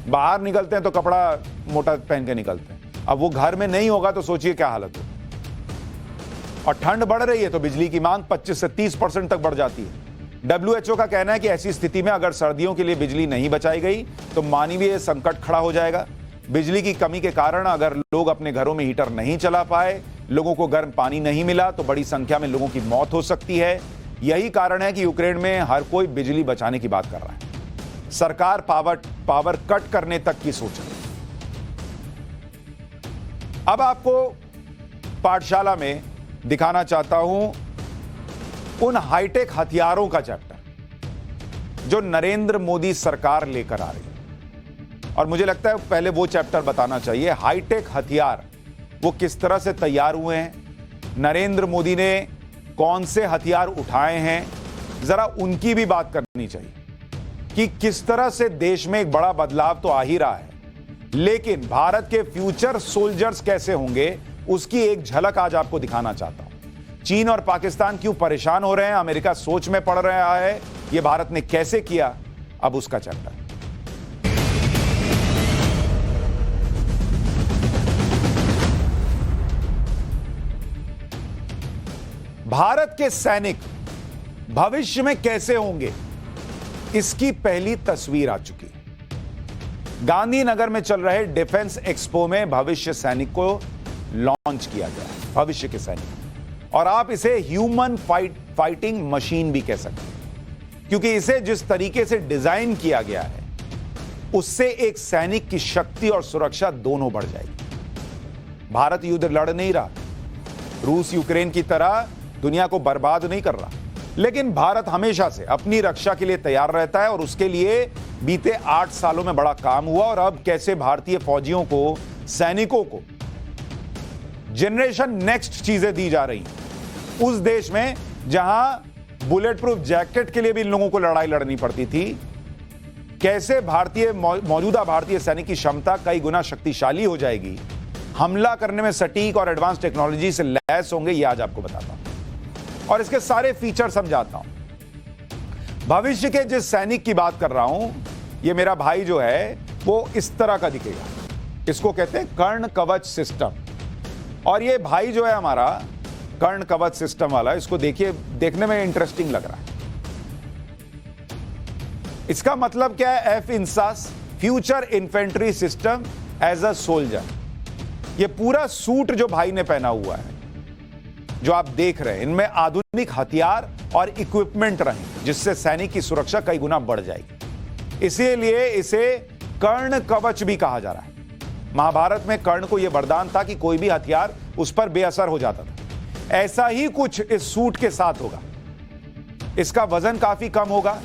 बाहर निकलते हैं तो कपड़ा मोटा पहन के निकलते हैं। अब वो घर में नहीं होगा तो सोचिए क्या हालत हो। और ठंड बढ़ रही है तो बिजली की मांग 25 से 30% तक बढ़ जाती है। WHO का कहना है कि ऐसी स्थिति में अगर सर्दियों के लिए बिजली नहीं बचाई गई तो मानवीय संकट खड़ा हो जाएगा। बिजली की कमी के कारण अगर लोग अपने घरों में हीटर नहीं चला पाए, लोगों को गर्म पानी नहीं मिला, तो बड़ी संख्या में लोगों की मौत हो सकती है। यही कारण है कि यूक्रेन में हर कोई बिजली बचाने की बात कर रहा है। सरकार पावर कट करने तक की सोच रही है। अब आपको पाठशाला में दिखाना चाहता हूं उन हाईटेक हथियारों का चैप्टर जो नरेंद्र मोदी सरकार लेकर आ रही है। और मुझे लगता है पहले वो चैप्टर बताना चाहिए। हाईटेक हथियार वो किस तरह से तैयार हुए हैं, नरेंद्र मोदी ने कौन से हथियार उठाए हैं, जरा उनकी भी बात करनी चाहिए कि किस तरह से देश में एक बड़ा बदलाव तो आ ही रहा है, लेकिन भारत के फ्यूचर सोल्जर्स कैसे होंगे उसकी एक झलक आज आपको दिखाना चाहता हूं। चीन और पाकिस्तान क्यों परेशान हो रहे हैं, अमेरिका सोच में पड़ रहा है, यह भारत ने कैसे किया, अब उसका चैप्टर। भारत के सैनिक भविष्य में कैसे होंगे, इसकी पहली तस्वीर आ चुकी है। गांधीनगर में चल रहे डिफेंस एक्सपो में भविष्य सैनिक को लॉन्च किया गया है, भविष्य के सैनिक। और आप इसे ह्यूमन फाइटिंग मशीन भी कह सकते हैं, क्योंकि इसे जिस तरीके से डिजाइन किया गया है उससे एक सैनिक की शक्ति और सुरक्षा दोनों बढ़ जाएगी। भारत युद्ध लड़ नहीं रहा, रूस यूक्रेन की तरह दुनिया को बर्बाद नहीं कर रहा, लेकिन भारत हमेशा से अपनी रक्षा के लिए तैयार रहता है और उसके लिए बीते 8 सालों में बड़ा काम हुआ। और अब कैसे भारतीय फौजियों को, सैनिकों को जनरेशन नेक्स्ट चीजें दी जा रही उस देश में जहां बुलेट प्रूफ जैकेट के लिए भी इन लोगों को लड़ाई लड़नी पड़ती थी। कैसे मौजूदा भारतीय सैनिक की क्षमता कई गुना शक्तिशाली हो जाएगी, हमला करने में सटीक और एडवांस टेक्नोलॉजी से लैस होंगे, यह आज आपको बताता हूं और इसके सारे फीचर समझाता हूं। भविष्य के जिस सैनिक की बात कर रहा हूं, यह मेरा भाई जो है वो इस तरह का दिखेगा। इसको कहते हैं कर्ण कवच सिस्टम। और ये भाई जो है हमारा कर्ण कवच सिस्टम वाला, इसको देखिए, देखने में इंटरेस्टिंग लग रहा है। इसका मतलब क्या है, F-INSAS future infantry system as a soldier. ये पूरा सूट जो भाई ने पहना हुआ है, जो आप देख रहे हैं, इनमें आधुनिक हथियार और इक्विपमेंट रहेंगे, जिससे सैनिक की सुरक्षा कई गुना बढ़ जाएगी। इसीलिए इसे कर्ण कवच भी कहा जा रहा है। महाभारत में कर्ण को यह वरदान था कि कोई भी हथियार उस पर बेअसर हो जाता था। ऐसा ही कुछ इस सूट के साथ होगा। इसका वजन काफी कम होगा,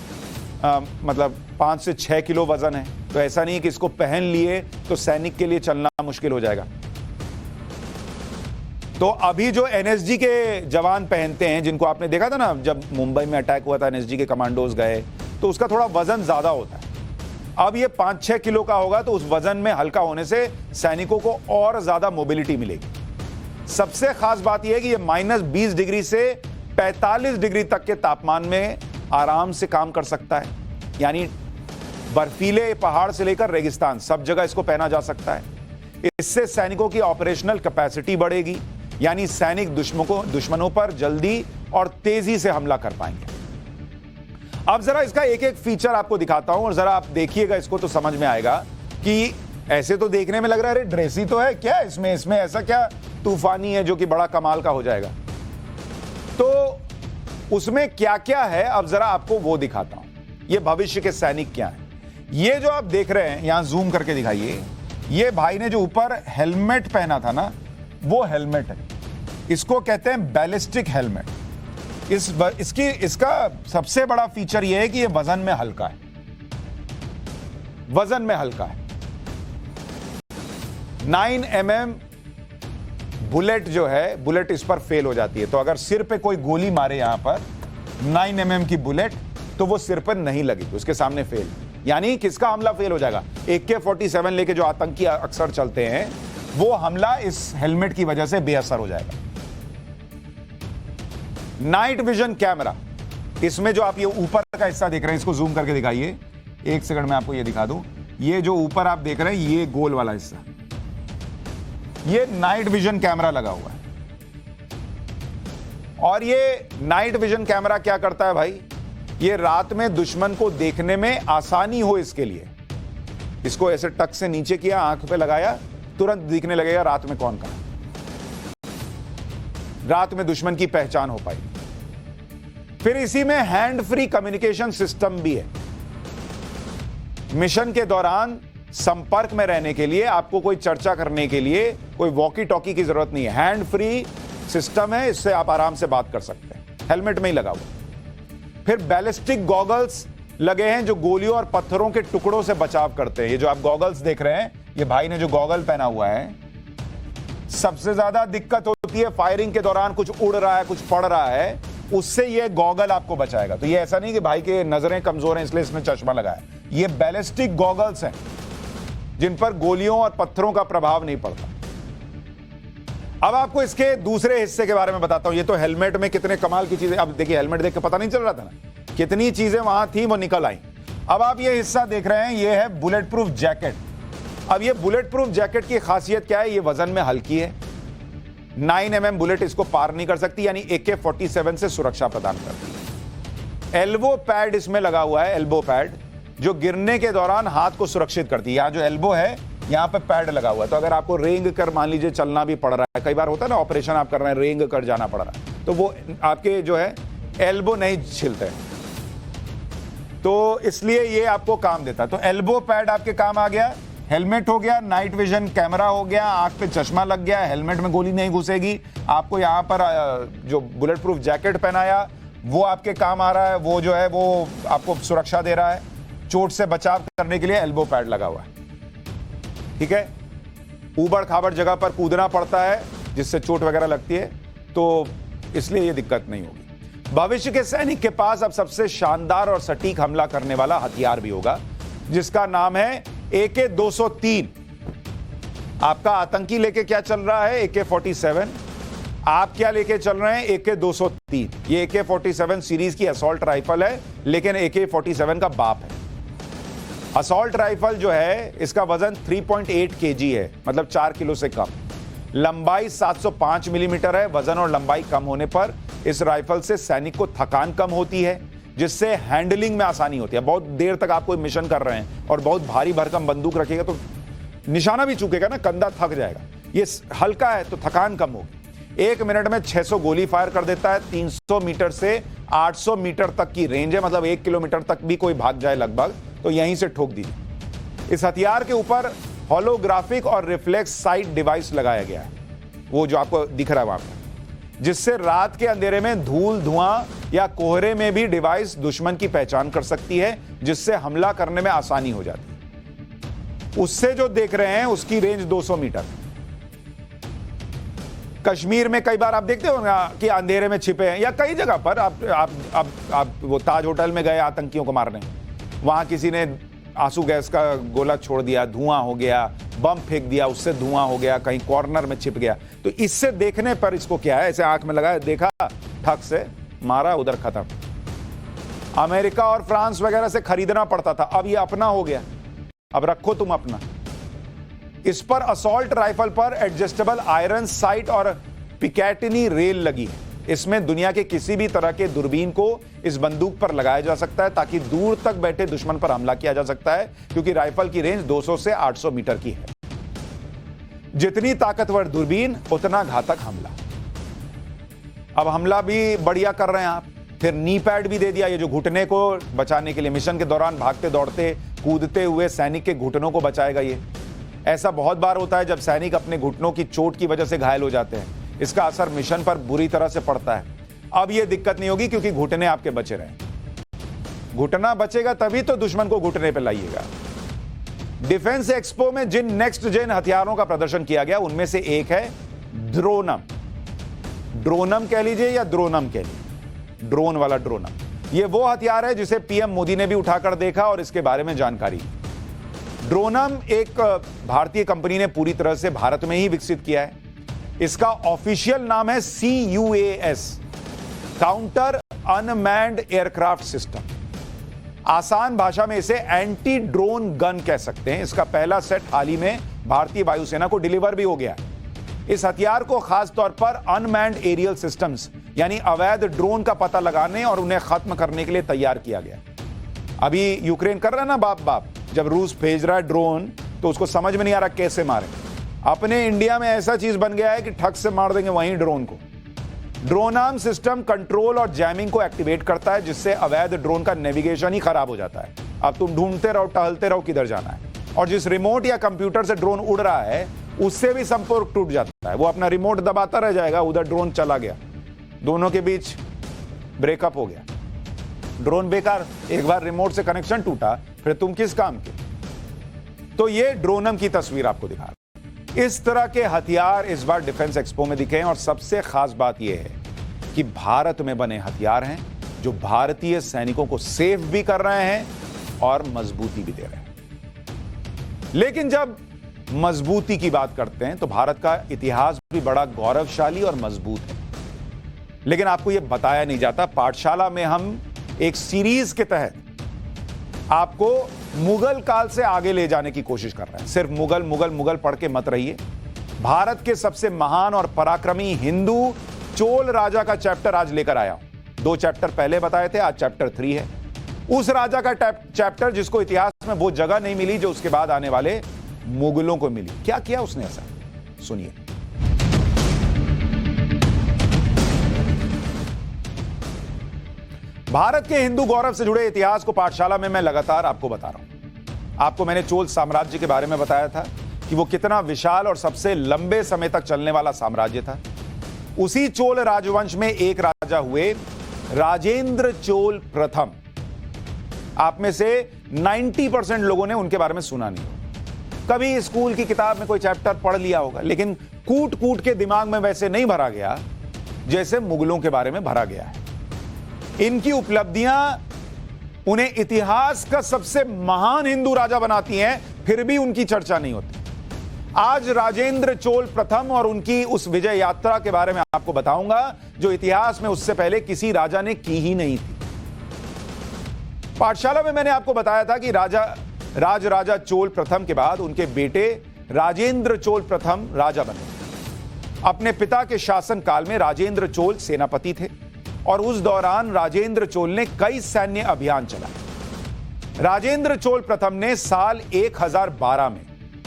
मतलब 5 से 6 किलो वजन है। तो ऐसा नहीं कि इसको पहन लिए तो सैनिक के लिए चलना मुश्किल हो जाएगा। तो अभी जो NSG के जवान पहनते हैं, जिनको आपने देखा था ना, जब मुंबई में अटैक हुआ था, NSG के कमांडोज गए, तो उसका थोड़ा वजन ज्यादा होता है। अब ये 5-6 किलो का होगा, तो उस वजन में हल्का होने से सैनिकों को और ज्यादा मोबिलिटी मिलेगी। सबसे खास बात यह है कि ये -20 डिग्री से 45 डिग्री तक के तापमान में आराम से काम कर सकता है। यानी बर्फीले पहाड़ से लेकर रेगिस्तान सब जगह इसको पहना जा सकता है। इससे सैनिकों की ऑपरेशनल कैपेसिटी बढ़ेगी, यानी सैनिक दुश्मनों पर जल्दी और तेजी से हमला कर पाएंगे। अब जरा इसका एक एक फीचर आपको दिखाता हूं और जरा आप देखिएगा इसको तो समझ में आएगा कि ऐसे तो देखने में लग रहा है अरे ड्रेस ही तो है, क्या इसमें ऐसा क्या तूफानी है जो कि बड़ा कमाल का हो जाएगा। तो उसमें क्या क्या है अब जरा आपको वो दिखाता हूं। ये भविष्य के सैनिक क्या है, ये जो आप देख रहे हैं, यहां जूम करके दिखाइए। ये भाई ने जो ऊपर हेलमेट पहना था ना, वो हेलमेट है। इसको कहते हैं बैलिस्टिक हेलमेट। इसका सबसे बड़ा फीचर यह है कि यह वजन में हल्का है, वजन में हल्का है। 9 mm बुलेट जो है, बुलेट इस पर फेल हो जाती है। तो अगर सिर पे कोई गोली मारे यहां पर 9 mm की बुलेट, तो वो सिर पर नहीं लगेगी, उसके सामने फेल। यानी किसका हमला फेल हो जाएगा? AK-47 लेके जो आतंकी अक्सर चलते हैं, वो हमला इस हेलमेट की वजह से बेअसर हो जाएगा। नाइट विजन कैमरा, इसमें जो आप ये ऊपर का हिस्सा देख रहे हैं, इसको जूम करके दिखाइए। एक सेकंड में आपको ये दिखा दूं। ये जो ऊपर आप देख रहे हैं, ये गोल वाला हिस्सा, ये नाइट विजन कैमरा लगा हुआ है। और ये नाइट विजन कैमरा क्या करता है भाई? ये रात में दुश्मन को देखने में आसानी हो इसके लिए, इसको ऐसे टक से नीचे किया, आंख पे लगाया, तुरंत दिखने लगेगा रात में कौन कहां। रात में दुश्मन की पहचान हो पाई। फिर इसी में हैंड फ्री कम्युनिकेशन सिस्टम भी है। मिशन के दौरान संपर्क में रहने के लिए, आपको कोई चर्चा करने के लिए कोई वॉकी टॉकी की जरूरत नहीं है। हैंड फ्री सिस्टम है, इससे आप आराम से बात कर सकते हैं, हेलमेट में ही लगा हुआ। फिर बैलिस्टिक गॉगल्स लगे हैं जो गोलियों और पत्थरों के टुकड़ों से बचाव करते हैं। ये जो आप गॉगल्स देख रहे हैं, ये भाई ने जो गॉगल पहना हुआ है, सबसे ज्यादा दिक्कत होती है फायरिंग के दौरान, कुछ उड़ रहा है, कुछ पड़ रहा है, उससे ये गॉगल आपको बचाएगा। तो ये ऐसा नहीं कि भाई के नजरें कमजोर हैं इसलिए इसने चश्मा लगाया। ये बैलिस्टिक गॉगल्स हैं जिन पर गोलियों और पत्थरों का प्रभाव नहीं पड़ता। अब आपको इसके दूसरे हिस्से के बारे में बताता हूं। ये तो हेलमेट में कितने कमाल की चीजें, अब देखिए हेलमेट देख के पता नहीं चल रहा था ना, कितनी चीजें वहां थी वो निकल आई। अब आप ये हिस्सा देख रहे हैं, ये है बुलेट प्रूफ जैकेट। अब ये बुलेट प्रूफ जैकेट की खासियत क्या है? ये वजन में हल्की है, 9 mm बुलेट इसको पार नहीं कर सकती, यानी AK-47 से सुरक्षा प्रदान करती है। एल्बो पैड इसमें लगा हुआ है, एल्बो पैड, जो गिरने के दौरान हाथ को सुरक्षित करती है। यहां जो एल्बो है, यहां पे पैड लगा हुआ है, तो अगर आपको रेंग कर मान लीजिए चलना भी पड़ रहा है, कई बार होता है ना ऑपरेशन आप कर रहे हैं, रेंग कर जाना पड़ रहा है, तो वो आपके जो है एल्बो नहीं छिलते, तो इसलिए ये आपको काम देता है। तो एल्बो पैड आपके काम आ गया, हेलमेट हो गया, नाइट विजन कैमरा हो गया, आंख पे चश्मा लग गया, हेलमेट में गोली नहीं घुसेगी, आपको यहां पर जो बुलेट प्रूफ जैकेट पहनाया वो आपके काम आ रहा है, वो जो है वो आपको सुरक्षा दे रहा है, चोट से बचाव करने के लिए एल्बो पैड लगा हुआ है। ठीक है, ऊबड़ खाबड़ जगह पर कूदना पड़ता है जिससे चोट वगैरह लगती है, तो इसलिए ये दिक्कत नहीं होगी। भविष्य के सैनिक के पास अब सबसे शानदार और सटीक हमला करने वाला हथियार भी होगा, जिसका नाम है AK-203। आपका आतंकी लेके क्या चल रहा है? AK-47। आप क्या लेके चल रहे हैं? AK-203। ये AK-47 सीरीज की असॉल्ट राइफल है, लेकिन AK-47 का बाप है। असॉल्ट राइफल जो है, इसका वजन 3.8 kg है, मतलब 4 किलो से कम। लंबाई 705 मिलीमीटर है। वजन और लंबाई कम होने पर इस राइफल से सैनिक को थकान कम होती है, जिससे हैंडलिंग में आसानी होती है। बहुत देर तक आप कोई मिशन कर रहे हैं और बहुत भारी भरकम बंदूक रखिएगा तो निशाना भी चूकेगा ना, कंधा थक जाएगा। ये हल्का है तो थकान कम होगी। 1 मिनट में 600 गोली फायर कर देता है। 300 मीटर से 800 मीटर तक की रेंज है, मतलब 1 किलोमीटर तक भी कोई भाग जाए लगभग तो यहीं से ठोक दीजिए। इस हथियार के ऊपर होलोग्राफिक और रिफ्लेक्स साइट डिवाइस लगाया गया है, वो जो आपको दिख रहा है वहां पर, जिससे रात के अंधेरे में धूल, धुआं या कोहरे में भी डिवाइस दुश्मन की पहचान कर सकती है, जिससे हमला करने में आसानी हो जाती है। उससे जो देख रहे हैं उसकी रेंज 200 मीटर। कश्मीर में कई बार आप देखते हो कि अंधेरे में छिपे हैं, या कई जगह पर आप वो ताज होटल में गए आतंकियों को मारने, वहां किसी ने आंसू गैस का गोला छोड़ दिया, धुआं हो गया, बम फेंक दिया, उससे धुआं हो गया, कहीं कॉर्नर में छिप गया। तो इससे देखने पर इसको क्या है, ऐसे आंख में लगाया, देखा, ठक से मारा, उधर खत्म। अमेरिका और फ्रांस वगैरह से खरीदना पड़ता था, अब ये अपना हो गया, अब रखो तुम अपना। इस पर असॉल्ट राइफल पर एडजस्टेबल आयरन साइट और पिकैटिनी रेल लगी है। इसमें दुनिया के किसी भी तरह के दूरबीन को इस बंदूक पर लगाया जा सकता है ताकि दूर तक बैठे दुश्मन पर हमला किया जा सकता है, क्योंकि राइफल की रेंज 200 से 800 मीटर की है। जितनी ताकतवर दूरबीन उतना घातक हमला। अब हमला भी बढ़िया कर रहे हैं आप। फिर नी पैड भी दे दिया, ये जो घुटने को बचाने के लिए मिशन के दौरान भागते दौड़ते कूदते हुए सैनिक के घुटनों को बचाएगा। ये ऐसा बहुत बार होता है जब सैनिक अपने घुटनों की चोट की वजह से घायल हो जाते हैं, इसका असर मिशन पर बुरी तरह से पड़ता है। अब ये दिक्कत नहीं होगी क्योंकि घुटने आपके बचे रहे। घुटना बचेगा तभी तो दुश्मन को घुटने पर लाइएगा। डिफेंस एक्सपो में जिन नेक्स्ट जेन हथियारों का प्रदर्शन किया गया उनमें से एक है ड्रोनम। ड्रोनम कह लीजिए या द्रोनम कह लीजिए, ड्रोन वाला ड्रोनम। ये वो हथियार है जिसे पीएम मोदी ने भी उठाकर देखा और इसके बारे में जानकारी। ड्रोनम एक भारतीय कंपनी ने पूरी तरह से भारत में ही विकसित किया है। इसका ऑफिशियल नाम है CUAS, counter unmanned aircraft system. आसान भाषा में इसे एंटी ड्रोन गन कह सकते हैं। इसका पहला सेट हाल ही में भारतीय वायुसेना को डिलीवर भी हो गया। इस हथियार को खास तौर पर अनमैन्ड एरियल सिस्टम्स यानी अवैध ड्रोन का पता लगाने और उन्हें खत्म करने के लिए तैयार किया गया। अभी यूक्रेन कर रहा है ना बाप, जब रूस भेज रहा है ड्रोन तो उसको समझ में नहीं आ रहा कैसे मारे। अपने इंडिया में ऐसा चीज बन गया है कि ठग से मार देंगे वहीं ड्रोन को। ड्रोन आर्म सिस्टम कंट्रोल और जैमिंग को एक्टिवेट करता है, जिससे अवैध ड्रोन का नेविगेशन ही खराब हो जाता है। अब तुम ढूंढते रहो, टहलते रहो किधर जाना है, और जिस रिमोट या कंप्यूटर से ड्रोन उड़ रहा है उससे भी संपर्क टूट जाता है। वो अपना रिमोट दबाता रह जाएगा, उधर ड्रोन चला गया, दोनों के बीच ब्रेकअप हो गया, ड्रोन बेकार। एक बार रिमोट से कनेक्शन टूटा फिर तुम किस काम के। तो ये ड्रोनम की तस्वीर आपको दिखा। इस तरह के हथियार इस बार डिफेंस एक्सपो में दिखे हैं, और सबसे खास बात यह है कि भारत में बने हथियार हैं जो भारतीय सैनिकों को सेफ भी कर रहे हैं और मजबूती भी दे रहे हैं। लेकिन जब मजबूती की बात करते हैं तो भारत का इतिहास भी बड़ा गौरवशाली और मजबूत है, लेकिन आपको यह बताया नहीं जाता। पाठशाला में हम एक सीरीज के तहत आपको मुगल काल से आगे ले जाने की कोशिश कर रहे हैं। सिर्फ मुगल मुगल मुगल पढ़ के मत रहिए। भारत के सबसे महान और पराक्रमी हिंदू चोल राजा का चैप्टर आज लेकर आया हूं। 2 चैप्टर पहले बताए थे, आज चैप्टर 3 है। उस राजा का चैप्टर जिसको इतिहास में वो जगह नहीं मिली जो उसके बाद आने वाले मुगलों को मिली। क्या किया उसने ऐसा, सुनिए। भारत के हिंदू गौरव से जुड़े इतिहास को पाठशाला में मैं लगातार आपको बता रहा हूं। आपको मैंने चोल साम्राज्य के बारे में बताया था कि वो कितना विशाल और सबसे लंबे समय तक चलने वाला साम्राज्य था। उसी चोल राजवंश में एक राजा हुए राजेंद्र चोल प्रथम। आप में से 90% लोगों ने उनके बारे में सुना नहीं होगा। कभी स्कूल की किताब में कोई चैप्टर पढ़ लिया होगा, लेकिन कूट कूट के दिमाग में वैसे नहीं भरा गया जैसे मुगलों के बारे में भरा गया है। इनकी उपलब्धियां उन्हें इतिहास का सबसे महान हिंदू राजा बनाती हैं, फिर भी उनकी चर्चा नहीं होती। आज राजेंद्र चोल प्रथम और उनकी उस विजय यात्रा के बारे में आपको बताऊंगा जो इतिहास में उससे पहले किसी राजा ने की ही नहीं थी। पाठशाला में मैंने आपको बताया था कि राजा चोल प्रथम के बाद उनके बेटे राजेंद्र चोल प्रथम राजा बने। अपने पिता के शासन काल में राजेंद्र चोल सेनापति थे और उस दौरान राजेंद्र चोल ने कई सैन्य अभियान चलाए। राजेंद्र चोल प्रथम ने साल 1012 में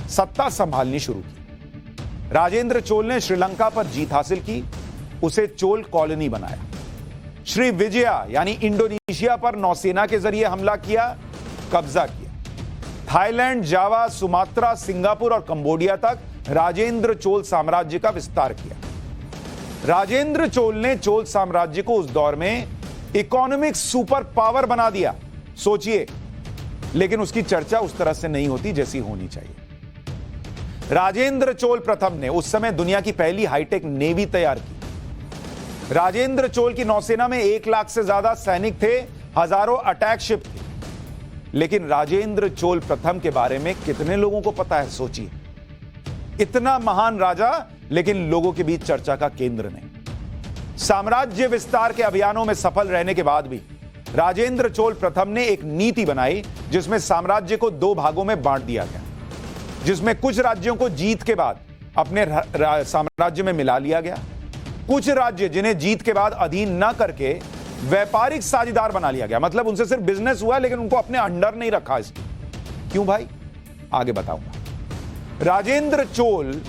सत्ता संभालनी शुरू की। राजेंद्र चोल ने श्रीलंका पर जीत हासिल की, उसे चोल कॉलोनी बनाया। श्री विजया यानी इंडोनेशिया पर नौसेना के जरिए हमला किया, कब्जा किया। थाईलैंड, जावा, सुमात्रा, सिंगापुर और कंबोडिया तक राजेंद्र चोल साम्राज्य का विस्तार किया। राजेंद्र चोल ने चोल साम्राज्य को उस दौर में इकोनॉमिक सुपर पावर बना दिया। सोचिए, लेकिन उसकी चर्चा उस तरह से नहीं होती जैसी होनी चाहिए। राजेंद्र चोल प्रथम ने उस समय दुनिया की पहली हाईटेक नेवी तैयार की। राजेंद्र चोल की नौसेना में 1 लाख से ज्यादा सैनिक थे, हजारों अटैक शिप थे। लेकिन राजेंद्र चोल प्रथम के बारे में कितने लोगों को पता है, सोचिए। इतना महान राजा, लेकिन लोगों के बीच चर्चा का केंद्र नहीं। साम्राज्य विस्तार के अभियानों में सफल रहने के बाद भी राजेंद्र चोल प्रथम ने एक नीति बनाई जिसमें साम्राज्य को दो भागों में बांट दिया गया, जिसमें कुछ राज्यों को जीत के बाद अपने साम्राज्य में मिला लिया गया, कुछ राज्य जिन्हें जीत के बाद अधीन न करके व्यापारिक साझेदार बना लिया गया। मतलब उनसे सिर्फ बिजनेस हुआ लेकिन उनको अपने अंडर नहीं रखा। इसकी क्यों भाई, आगे बताऊंगा। राजेंद्र चोल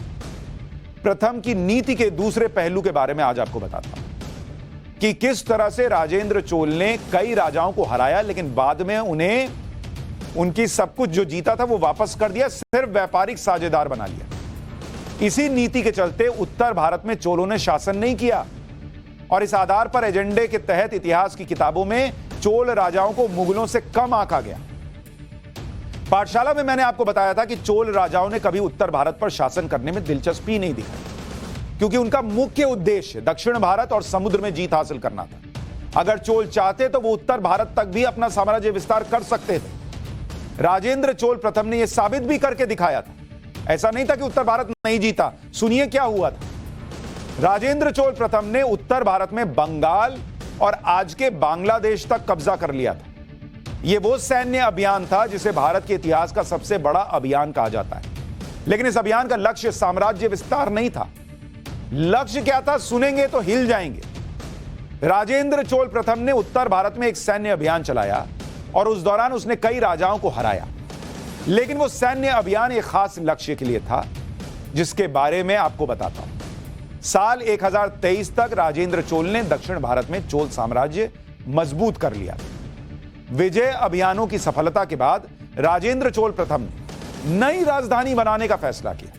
प्रथम की नीति के दूसरे पहलू के बारे में आज आपको बताता हूं कि किस तरह से राजेंद्र चोल ने कई राजाओं को हराया लेकिन बाद में उन्हें उनकी सब कुछ जो जीता था वो वापस कर दिया, सिर्फ व्यापारिक साझेदार बना लिया। इसी नीति के चलते उत्तर भारत में चोलों ने शासन नहीं किया और इस आधार पर एजेंडे के तहत इतिहास की किताबों में चोल राजाओं को मुगलों से कम आंका गया। पाठशाला में मैंने आपको बताया था कि चोल राजाओं ने कभी उत्तर भारत पर शासन करने में दिलचस्पी नहीं दिखाई क्योंकि उनका मुख्य उद्देश्य दक्षिण भारत और समुद्र में जीत हासिल करना था। अगर चोल चाहते तो वो उत्तर भारत तक भी अपना साम्राज्य विस्तार कर सकते थे। राजेंद्र चोल प्रथम ने यह साबित भी करके दिखाया था। ऐसा नहीं था कि उत्तर भारत नहीं जीता। सुनिए क्या हुआ था। राजेंद्र चोल प्रथम ने उत्तर भारत में बंगाल और आज के बांग्लादेश तक कब्जा कर लिया था। यह वो सैन्य अभियान था जिसे भारत के इतिहास का सबसे बड़ा अभियान कहा जाता है। लेकिन इस अभियान का लक्ष्य साम्राज्य विस्तार नहीं था। लक्ष्य क्या था, सुनेंगे तो हिल जाएंगे। राजेंद्र चोल प्रथम ने उत्तर भारत में एक सैन्य अभियान चलाया और उस दौरान उसने कई राजाओं को हराया। लेकिन वो सैन्य अभियान एक खास लक्ष्य के लिए था जिसके बारे में आपको बताता हूं। साल 1023 तक राजेंद्र चोल ने दक्षिण भारत में चोल साम्राज्य मजबूत कर लिया। विजय अभियानों की सफलता के बाद राजेंद्र चोल प्रथम ने नई राजधानी बनाने का फैसला किया।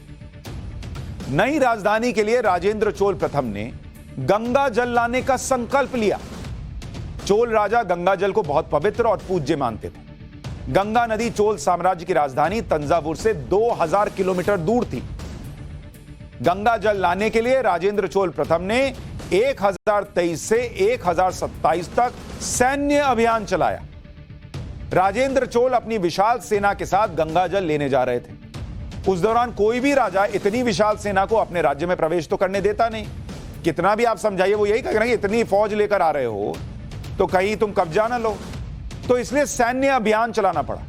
नई राजधानी के लिए राजेंद्र चोल प्रथम ने गंगा जल लाने का संकल्प लिया। चोल राजा गंगा जल को बहुत पवित्र और पूज्य मानते थे। गंगा नदी चोल साम्राज्य की राजधानी तंजावुर से 2000 किलोमीटर दूर थी। गंगा जल लाने के लिए राजेंद्र चोल प्रथम ने 1023 से 1027 तक सैन्य अभियान चलाया। राजेंद्र चोल अपनी विशाल सेना के साथ गंगा जल लेने जा रहे थे। उस दौरान कोई भी राजा इतनी विशाल सेना को अपने राज्य में प्रवेश तो करने देता नहीं। कितना भी आप समझाइए वो यही कहेंगे, इतनी फौज लेकर आ रहे हो तो कहीं तुम कब्जा ना लो। तो इसलिए सैन्य अभियान चलाना पड़ा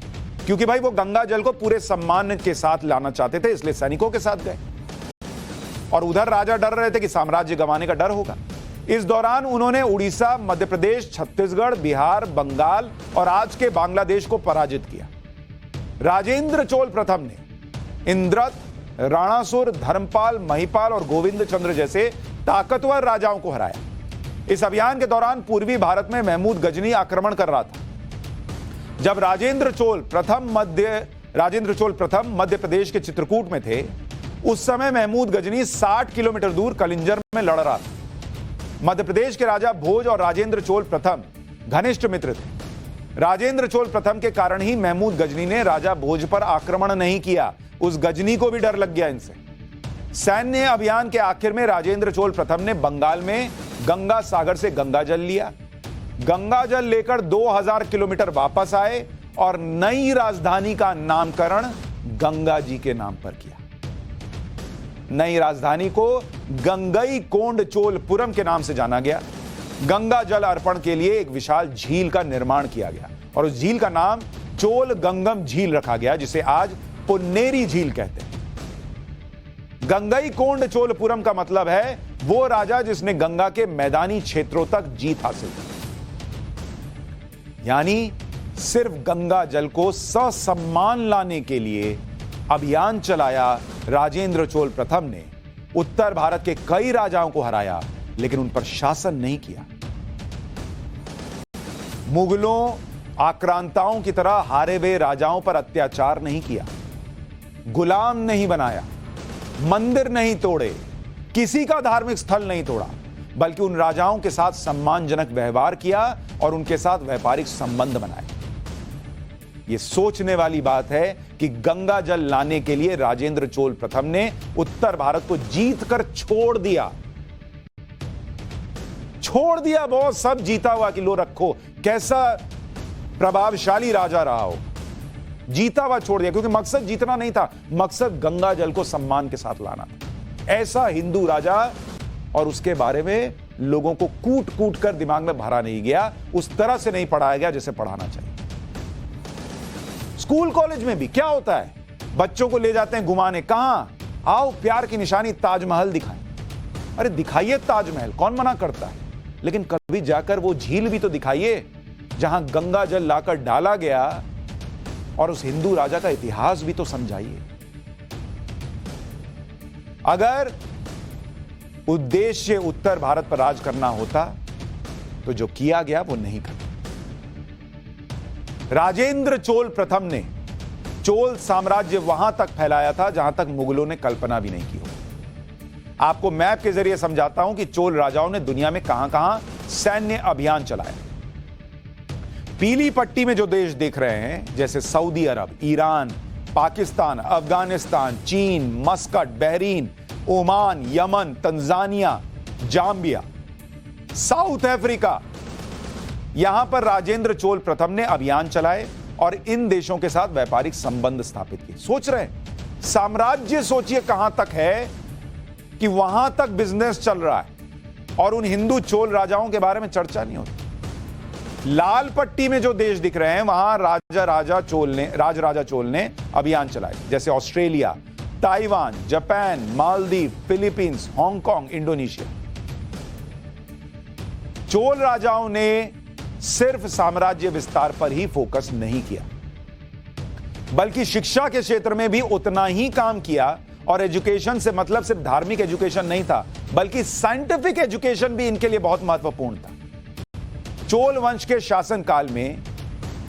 क्योंकि भाई वो गंगा जल को पूरे सम्मान के साथ लाना चाहते थे, इसलिए सैनिकों के साथ गए। और उधर राजा डर रहे थे कि साम्राज्य गंवाने का डर होगा। इस दौरान उन्होंने उड़ीसा, मध्य प्रदेश, छत्तीसगढ़, बिहार, बंगाल और आज के बांग्लादेश को पराजित किया। राजेंद्र चोल प्रथम ने इंद्रत, राणासुर, धर्मपाल, महिपाल और गोविंद चंद्र जैसे ताकतवर राजाओं को हराया। इस अभियान के दौरान पूर्वी भारत में महमूद गजनी आक्रमण कर रहा था। जब राजेंद्र चोल प्रथम मध्य प्रदेश के चित्रकूट में थे, उस समय महमूद गजनी 60 किलोमीटर दूर कलिंजर में लड़ रहा था। मध्य प्रदेश के राजा भोज और राजेंद्र चोल प्रथम घनिष्ठ मित्र थे। राजेंद्र चोल प्रथम के कारण ही महमूद गजनी ने राजा भोज पर आक्रमण नहीं किया। उस गजनी को भी डर लग गया इनसे। सैन्य अभियान के आखिर में राजेंद्र चोल प्रथम ने बंगाल में गंगा सागर से गंगा जल लिया। गंगा जल लेकर 2000 किलोमीटर वापस आए और नई राजधानी का नामकरण गंगा जी के नाम पर किया। नई राजधानी को गंगई कोंड चोलपुरम के नाम से जाना गया। गंगा जल अर्पण के लिए एक विशाल झील का निर्माण किया गया और उस झील का नाम चोल गंगम झील रखा गया, जिसे आज पुन्नेरी झील कहते हैं। गंगई कोंड चोलपुरम का मतलब है वो राजा जिसने गंगा के मैदानी क्षेत्रों तक जीत हासिल की। यानी सिर्फ गंगा जल को ससम्मान लाने के लिए अभियान चलाया राजेंद्र चोल प्रथम ने। उत्तर भारत के कई राजाओं को हराया लेकिन उन पर शासन नहीं किया। मुगलों, आक्रांताओं की तरह हारे हुए राजाओं पर अत्याचार नहीं किया, गुलाम नहीं बनाया, मंदिर नहीं तोड़े, किसी का धार्मिक स्थल नहीं तोड़ा, बल्कि उन राजाओं के साथ सम्मानजनक व्यवहार किया और उनके साथ व्यापारिक संबंध बनाए। यह सोचने वाली बात है कि गंगा जल लाने के लिए राजेंद्र चोल प्रथम ने उत्तर भारत को जीत कर छोड़ दिया। बहुत सब जीता हुआ कि लो रखो, कैसा प्रभावशाली राजा रहा हो, जीता हुआ छोड़ दिया, क्योंकि मकसद जीतना नहीं था, मकसद गंगा जल को सम्मान के साथ लाना था। ऐसा हिंदू राजा, और उसके बारे में लोगों को कूट कूट कर दिमाग में भरा नहीं गया, उस तरह से नहीं पढ़ाया गया जैसे पढ़ाना चाहिए। स्कूल कॉलेज में भी क्या होता है, बच्चों को ले जाते हैं घुमाने, कहां, आओ प्यार की निशानी ताजमहल दिखाएं। अरे दिखाइए ताजमहल, कौन मना करता है, लेकिन कभी जाकर वो झील भी तो दिखाइए जहां गंगा जल लाकर डाला गया, और उस हिंदू राजा का इतिहास भी तो समझाइए। अगर उद्देश्य उत्तर भारत पर राज करना होता तो जो किया गया वो नहीं करता। राजेंद्र चोल प्रथम ने चोल साम्राज्य वहां तक फैलाया था जहां तक मुगलों ने कल्पना भी नहीं की हो। आपको मैप के जरिए समझाता हूं कि चोल राजाओं ने दुनिया में कहां कहां सैन्य अभियान चलाए। पीली पट्टी में जो देश देख रहे हैं, जैसे सऊदी अरब, ईरान, पाकिस्तान, अफगानिस्तान, चीन, Muscat, Bahrain, Oman, Yemen, Tanzania, Zambia, south Africa, यहां पर राजेंद्र चोल प्रथम ने अभियान चलाए और इन देशों के साथ व्यापारिक संबंध स्थापित किए। सोच रहे हैं, साम्राज्य सोचिए कहां तक है कि वहां तक बिजनेस चल रहा है और उन हिंदू चोल राजाओं के बारे में चर्चा नहीं होती। लाल पट्टी में जो देश दिख रहे हैं वहां राजराजा चोल ने अभियान चलाए, जैसे Australia, Taiwan, Japan, Maldives, Philippines, Hong Kong, Indonesia. Chola राजाओं ने सिर्फ साम्राज्य विस्तार पर ही फोकस नहीं किया, बल्कि शिक्षा के क्षेत्र में भी उतना ही काम किया। और एजुकेशन से मतलब सिर्फ धार्मिक एजुकेशन नहीं था, बल्कि साइंटिफिक एजुकेशन भी इनके लिए बहुत महत्वपूर्ण था। चोल वंश के शासनकाल में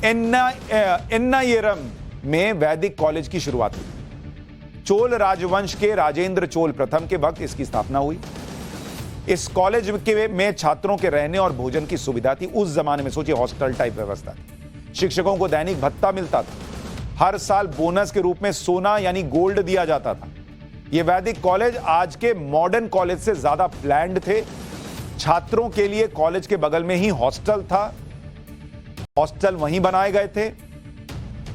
एन्नायरम में वैदिक कॉलेज की शुरुआत हुई। चोल राजवंश के राजेंद्र चोल प्रथम के वक्त इसकी स्थापना हुई। इस कॉलेज में छात्रों के रहने और भोजन की सुविधा थी। उस जमाने में सोचिए, हॉस्टल टाइप व्यवस्था थी। शिक्षकों को दैनिक भत्ता मिलता था। हर साल बोनस के रूप में सोना यानी गोल्ड दिया जाता था। यह वैदिक कॉलेज आज के मॉडर्न कॉलेज से ज्यादा प्लान्ड थे। छात्रों के लिए कॉलेज के बगल में ही हॉस्टल था। हॉस्टल वहीं बनाए गए थे।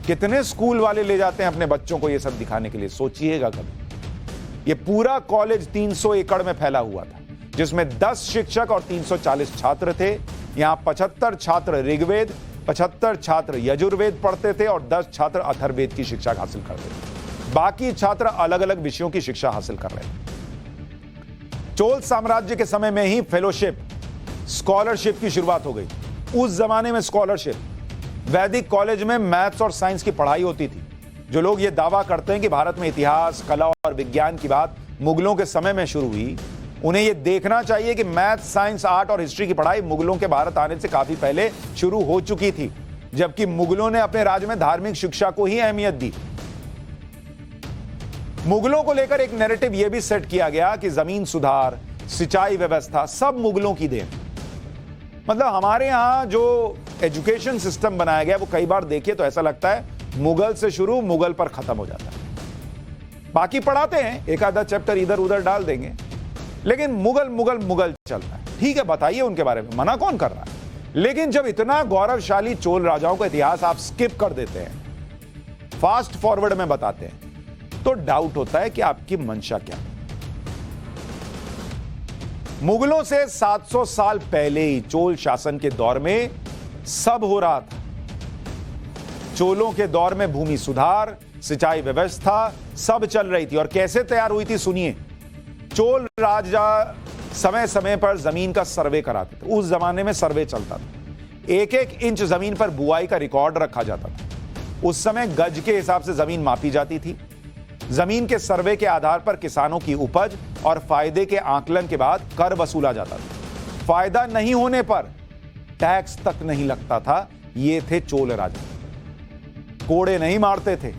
कितने स्कूल वाले ले जाते हैं अपने बच्चों को यह सब दिखाने के लिए, सोचिएगा कभी। यह पूरा कॉलेज 300 एकड़ में फैला हुआ था, जिसमें 10 शिक्षक और 340 छात्र थे। यहां 75 छात्र ऋग्वेद, 75 छात्र यजुर्वेद पढ़ते थे और 10 छात्र अथर्ववेद की शिक्षा हासिल करते थे। बाकी छात्र अलग अलग विषयों की शिक्षा हासिल कर रहे थे। चोल साम्राज्य के समय में ही फेलोशिप, स्कॉलरशिप की शुरुआत हो गई। उस जमाने में स्कॉलरशिप, वैदिक कॉलेज में मैथ्स और साइंस की पढ़ाई होती थी। जो लोग ये दावा करते हैं कि भारत में इतिहास, कला और विज्ञान की बात मुगलों के समय में शुरू हुई, उन्हें यह देखना चाहिए कि मैथ्स, साइंस, आर्ट और हिस्ट्री की पढ़ाई मुगलों के भारत आने से काफी पहले शुरू हो चुकी थी, जबकि मुगलों ने अपने राज्य में धार्मिक शिक्षा को ही अहमियत दी। मुगलों को लेकर एक नैरेटिव यह भी सेट किया गया कि जमीन सुधार, सिंचाई व्यवस्था सब मुगलों की देन। मतलब हमारे यहां जो एजुकेशन सिस्टम बनाया गया वो कई बार देखिए तो ऐसा लगता है मुगल से शुरू, मुगल पर खत्म हो जाता है। बाकी पढ़ाते हैं, एक आधा चैप्टर इधर उधर डाल देंगे, लेकिन मुगल मुगल मुगल चलता है। ठीक है, बताइए उनके बारे में, मना कौन कर रहा है। लेकिन जब इतना गौरवशाली चोल राजाओं का इतिहास आप स्किप कर देते हैं, फास्ट फॉरवर्ड में बताते हैं, तो डाउट होता है कि आपकी मंशा क्या है। मुगलों से 700 साल पहले ही चोल शासन के दौर में सब हो रहा था। चोलों के दौर में भूमि सुधार, सिंचाई व्यवस्था सब चल रही थी। और कैसे तैयार हुई थी सुनिए। चोल राजा समय समय पर जमीन का सर्वे कराते थे। उस जमाने में सर्वे चलता था। एक एक इंच जमीन पर बुआई का रिकॉर्ड रखा जाता था। उस समय गज के हिसाब से जमीन मापी जाती थी। जमीन के सर्वे के आधार पर किसानों की उपज और फायदे के आकलन के बाद कर वसूला जाता था। फायदा नहीं होने पर टैक्स तक नहीं लगता था। ये थे चोल राजा, कोड़े नहीं मारते थे।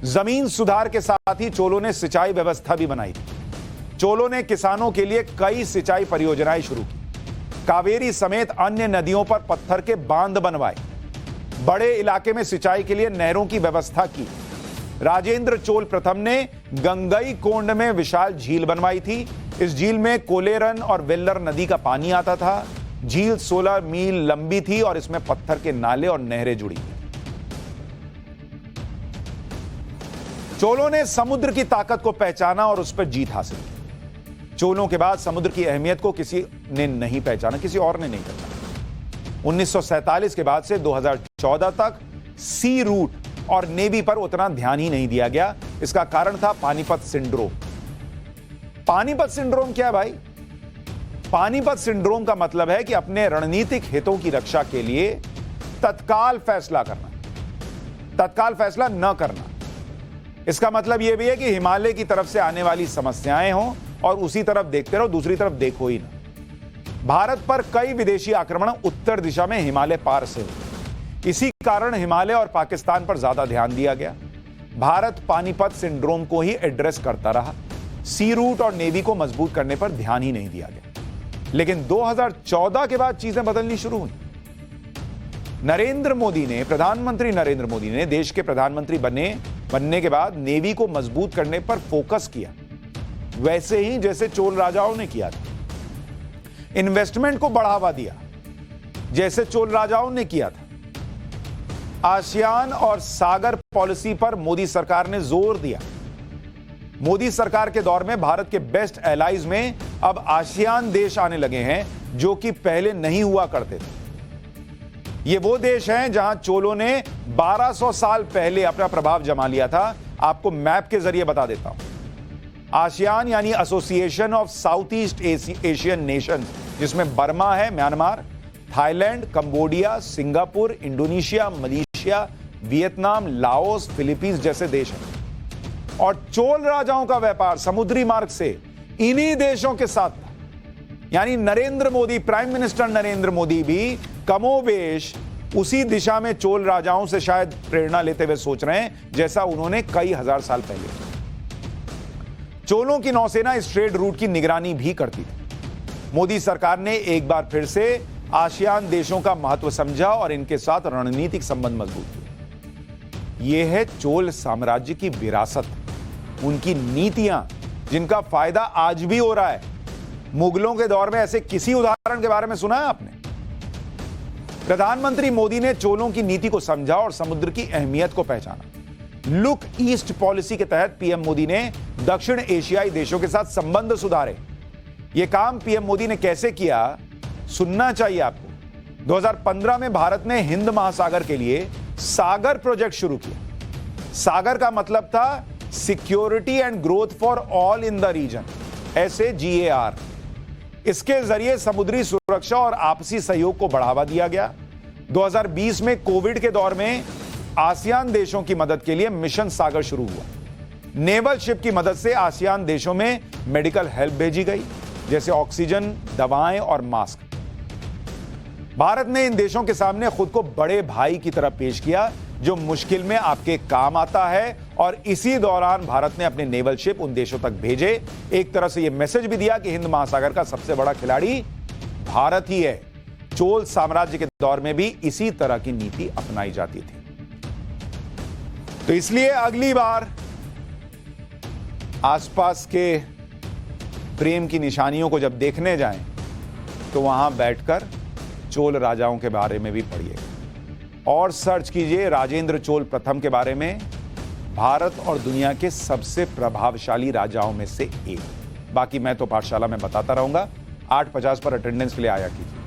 जमीन सुधार के साथ ही चोलों ने सिंचाई व्यवस्था भी बनाई थी। चोलों ने किसानों के लिए कई सिंचाई परियोजनाएं शुरू की। कावेरी समेत अन्य नदियों पर पत्थर के बांध बनवाए। बड़े इलाके में सिंचाई के लिए नहरों की व्यवस्था की। राजेंद्र चोल प्रथम ने गंगई कोंड में विशाल झील बनवाई थी। इस झील में कोलेरन और वेल्लर नदी का पानी आता था। झील 16 मील लंबी थी और इसमें पत्थर के नाले और नहरें जुड़ी थी। चोलों ने समुद्र की ताकत को पहचाना और उस पर जीत हासिल की। चोलों के बाद समुद्र की अहमियत को किसी ने नहीं पहचाना, किसी और ने नहीं पहचाना। 1947 के बाद से 2014 तक सी रूट और नेवी पर उतना ध्यान ही नहीं दिया गया। इसका कारण था पानीपत सिंड्रोम। पानीपत सिंड्रोम क्या है भाई? पानीपत सिंड्रोम का मतलब है कि अपने रणनीतिक हितों की रक्षा के लिए तत्काल फैसला करना, तत्काल फैसला न करना। इसका मतलब यह भी है कि हिमालय की तरफ से आने वाली समस्याएं हों और उसी तरफ देखते रहो, दूसरी तरफ देखो ही ना। भारत पर कई विदेशी आक्रमण उत्तर दिशा में हिमालय पार से हुए। इसी कारण हिमालय और पाकिस्तान पर ज्यादा ध्यान दिया गया। भारत पानीपत सिंड्रोम को ही एड्रेस करता रहा, सी रूट और नेवी को मजबूत करने पर ध्यान ही नहीं दिया गया। लेकिन 2014 के बाद चीजें बदलनी शुरू हुई। प्रधानमंत्री नरेंद्र मोदी ने देश के प्रधानमंत्री बनने के बाद नेवी को मजबूत करने पर फोकस किया, वैसे ही जैसे चोल राजाओं ने किया था। इन्वेस्टमेंट को बढ़ावा दिया, जैसे चोल राजाओं ने किया था। आसियान और सागर पॉलिसी पर मोदी सरकार ने जोर दिया। मोदी सरकार के दौर में भारत के बेस्ट एलाइज में अब आसियान देश आने लगे हैं, जो कि पहले नहीं हुआ करते थे। ये वो देश हैं जहां चोलों ने 1200 साल पहले अपना प्रभाव जमा लिया था। आपको मैप के जरिए बता देता हूं। आसियान यानी association of south east Asian Nations, जिसमें बर्मा है, Myanmar, Thailand, Cambodia, Singapore, Indonesia, Malaysia, Vietnam, Laos, Philippines जैसे देश हैं। और चोल राजाओं का व्यापार समुद्री मार्ग से इन्हीं देशों के साथ था। यानी नरेंद्र मोदी, प्राइम मिनिस्टर नरेंद्र मोदी भी कमोबेश उसी दिशा में चोल राजाओं से शायद प्रेरणा लेते हुए सोच रहे हैं, जैसा उन्होंने कई हजार साल पहले। चोलों की नौसेना इस ट्रेड रूट की निगरानी भी करती थी। मोदी सरकार ने एक बार फिर से आसियान देशों का महत्व समझा और इनके साथ रणनीतिक संबंध मजबूत किए। यह है चोल साम्राज्य की विरासत, उनकी नीतियां, जिनका फायदा आज भी हो रहा है। मुगलों के दौर में ऐसे किसी उदाहरण के बारे में सुना है आपने? प्रधानमंत्री मोदी ने चोलों की नीति को समझा और समुद्र की अहमियत को पहचाना। लुक ईस्ट पॉलिसी के तहत पीएम मोदी ने दक्षिण एशियाई देशों के साथ संबंध सुधारे। यह काम पीएम मोदी ने कैसे किया, सुनना चाहिए आपको। 2015 में भारत ने हिंद महासागर के लिए सागर प्रोजेक्ट शुरू किया। सागर का मतलब था security and growth for all in the region, SAGAR। इसके जरिए समुद्री सुरक्षा और आपसी सहयोग को बढ़ावा दिया गया। 2020 में कोविड के दौर में आसियान देशों की मदद के लिए मिशन सागर शुरू हुआ। नेवल शिप की मदद से आसियान देशों में मेडिकल हेल्प भेजी गई, जैसे ऑक्सीजन, दवाएं और मास्क। भारत ने इन देशों के सामने खुद को बड़े भाई की तरह पेश किया, जो मुश्किल में आपके काम आता है। और इसी दौरान भारत ने अपने नेवल शिप उन देशों तक भेजे। एक तरह से यह मैसेज भी दिया कि हिंद महासागर का सबसे बड़ा खिलाड़ी भारत ही है। चोल साम्राज्य के दौर में भी इसी तरह की नीति अपनाई जाती थी। तो इसलिए अगली बार आसपास के प्रेम की निशानियों को जब देखने जाएं, तो वहां बैठकर चोल राजाओं के बारे में भी पढ़िएगा और सर्च कीजिए राजेंद्र चोल प्रथम के बारे में। भारत और दुनिया के सबसे प्रभावशाली राजाओं में से एक। बाकी मैं तो पाठशाला में बताता रहूंगा। 8:50 पर अटेंडेंस के लिए आया कीजिए।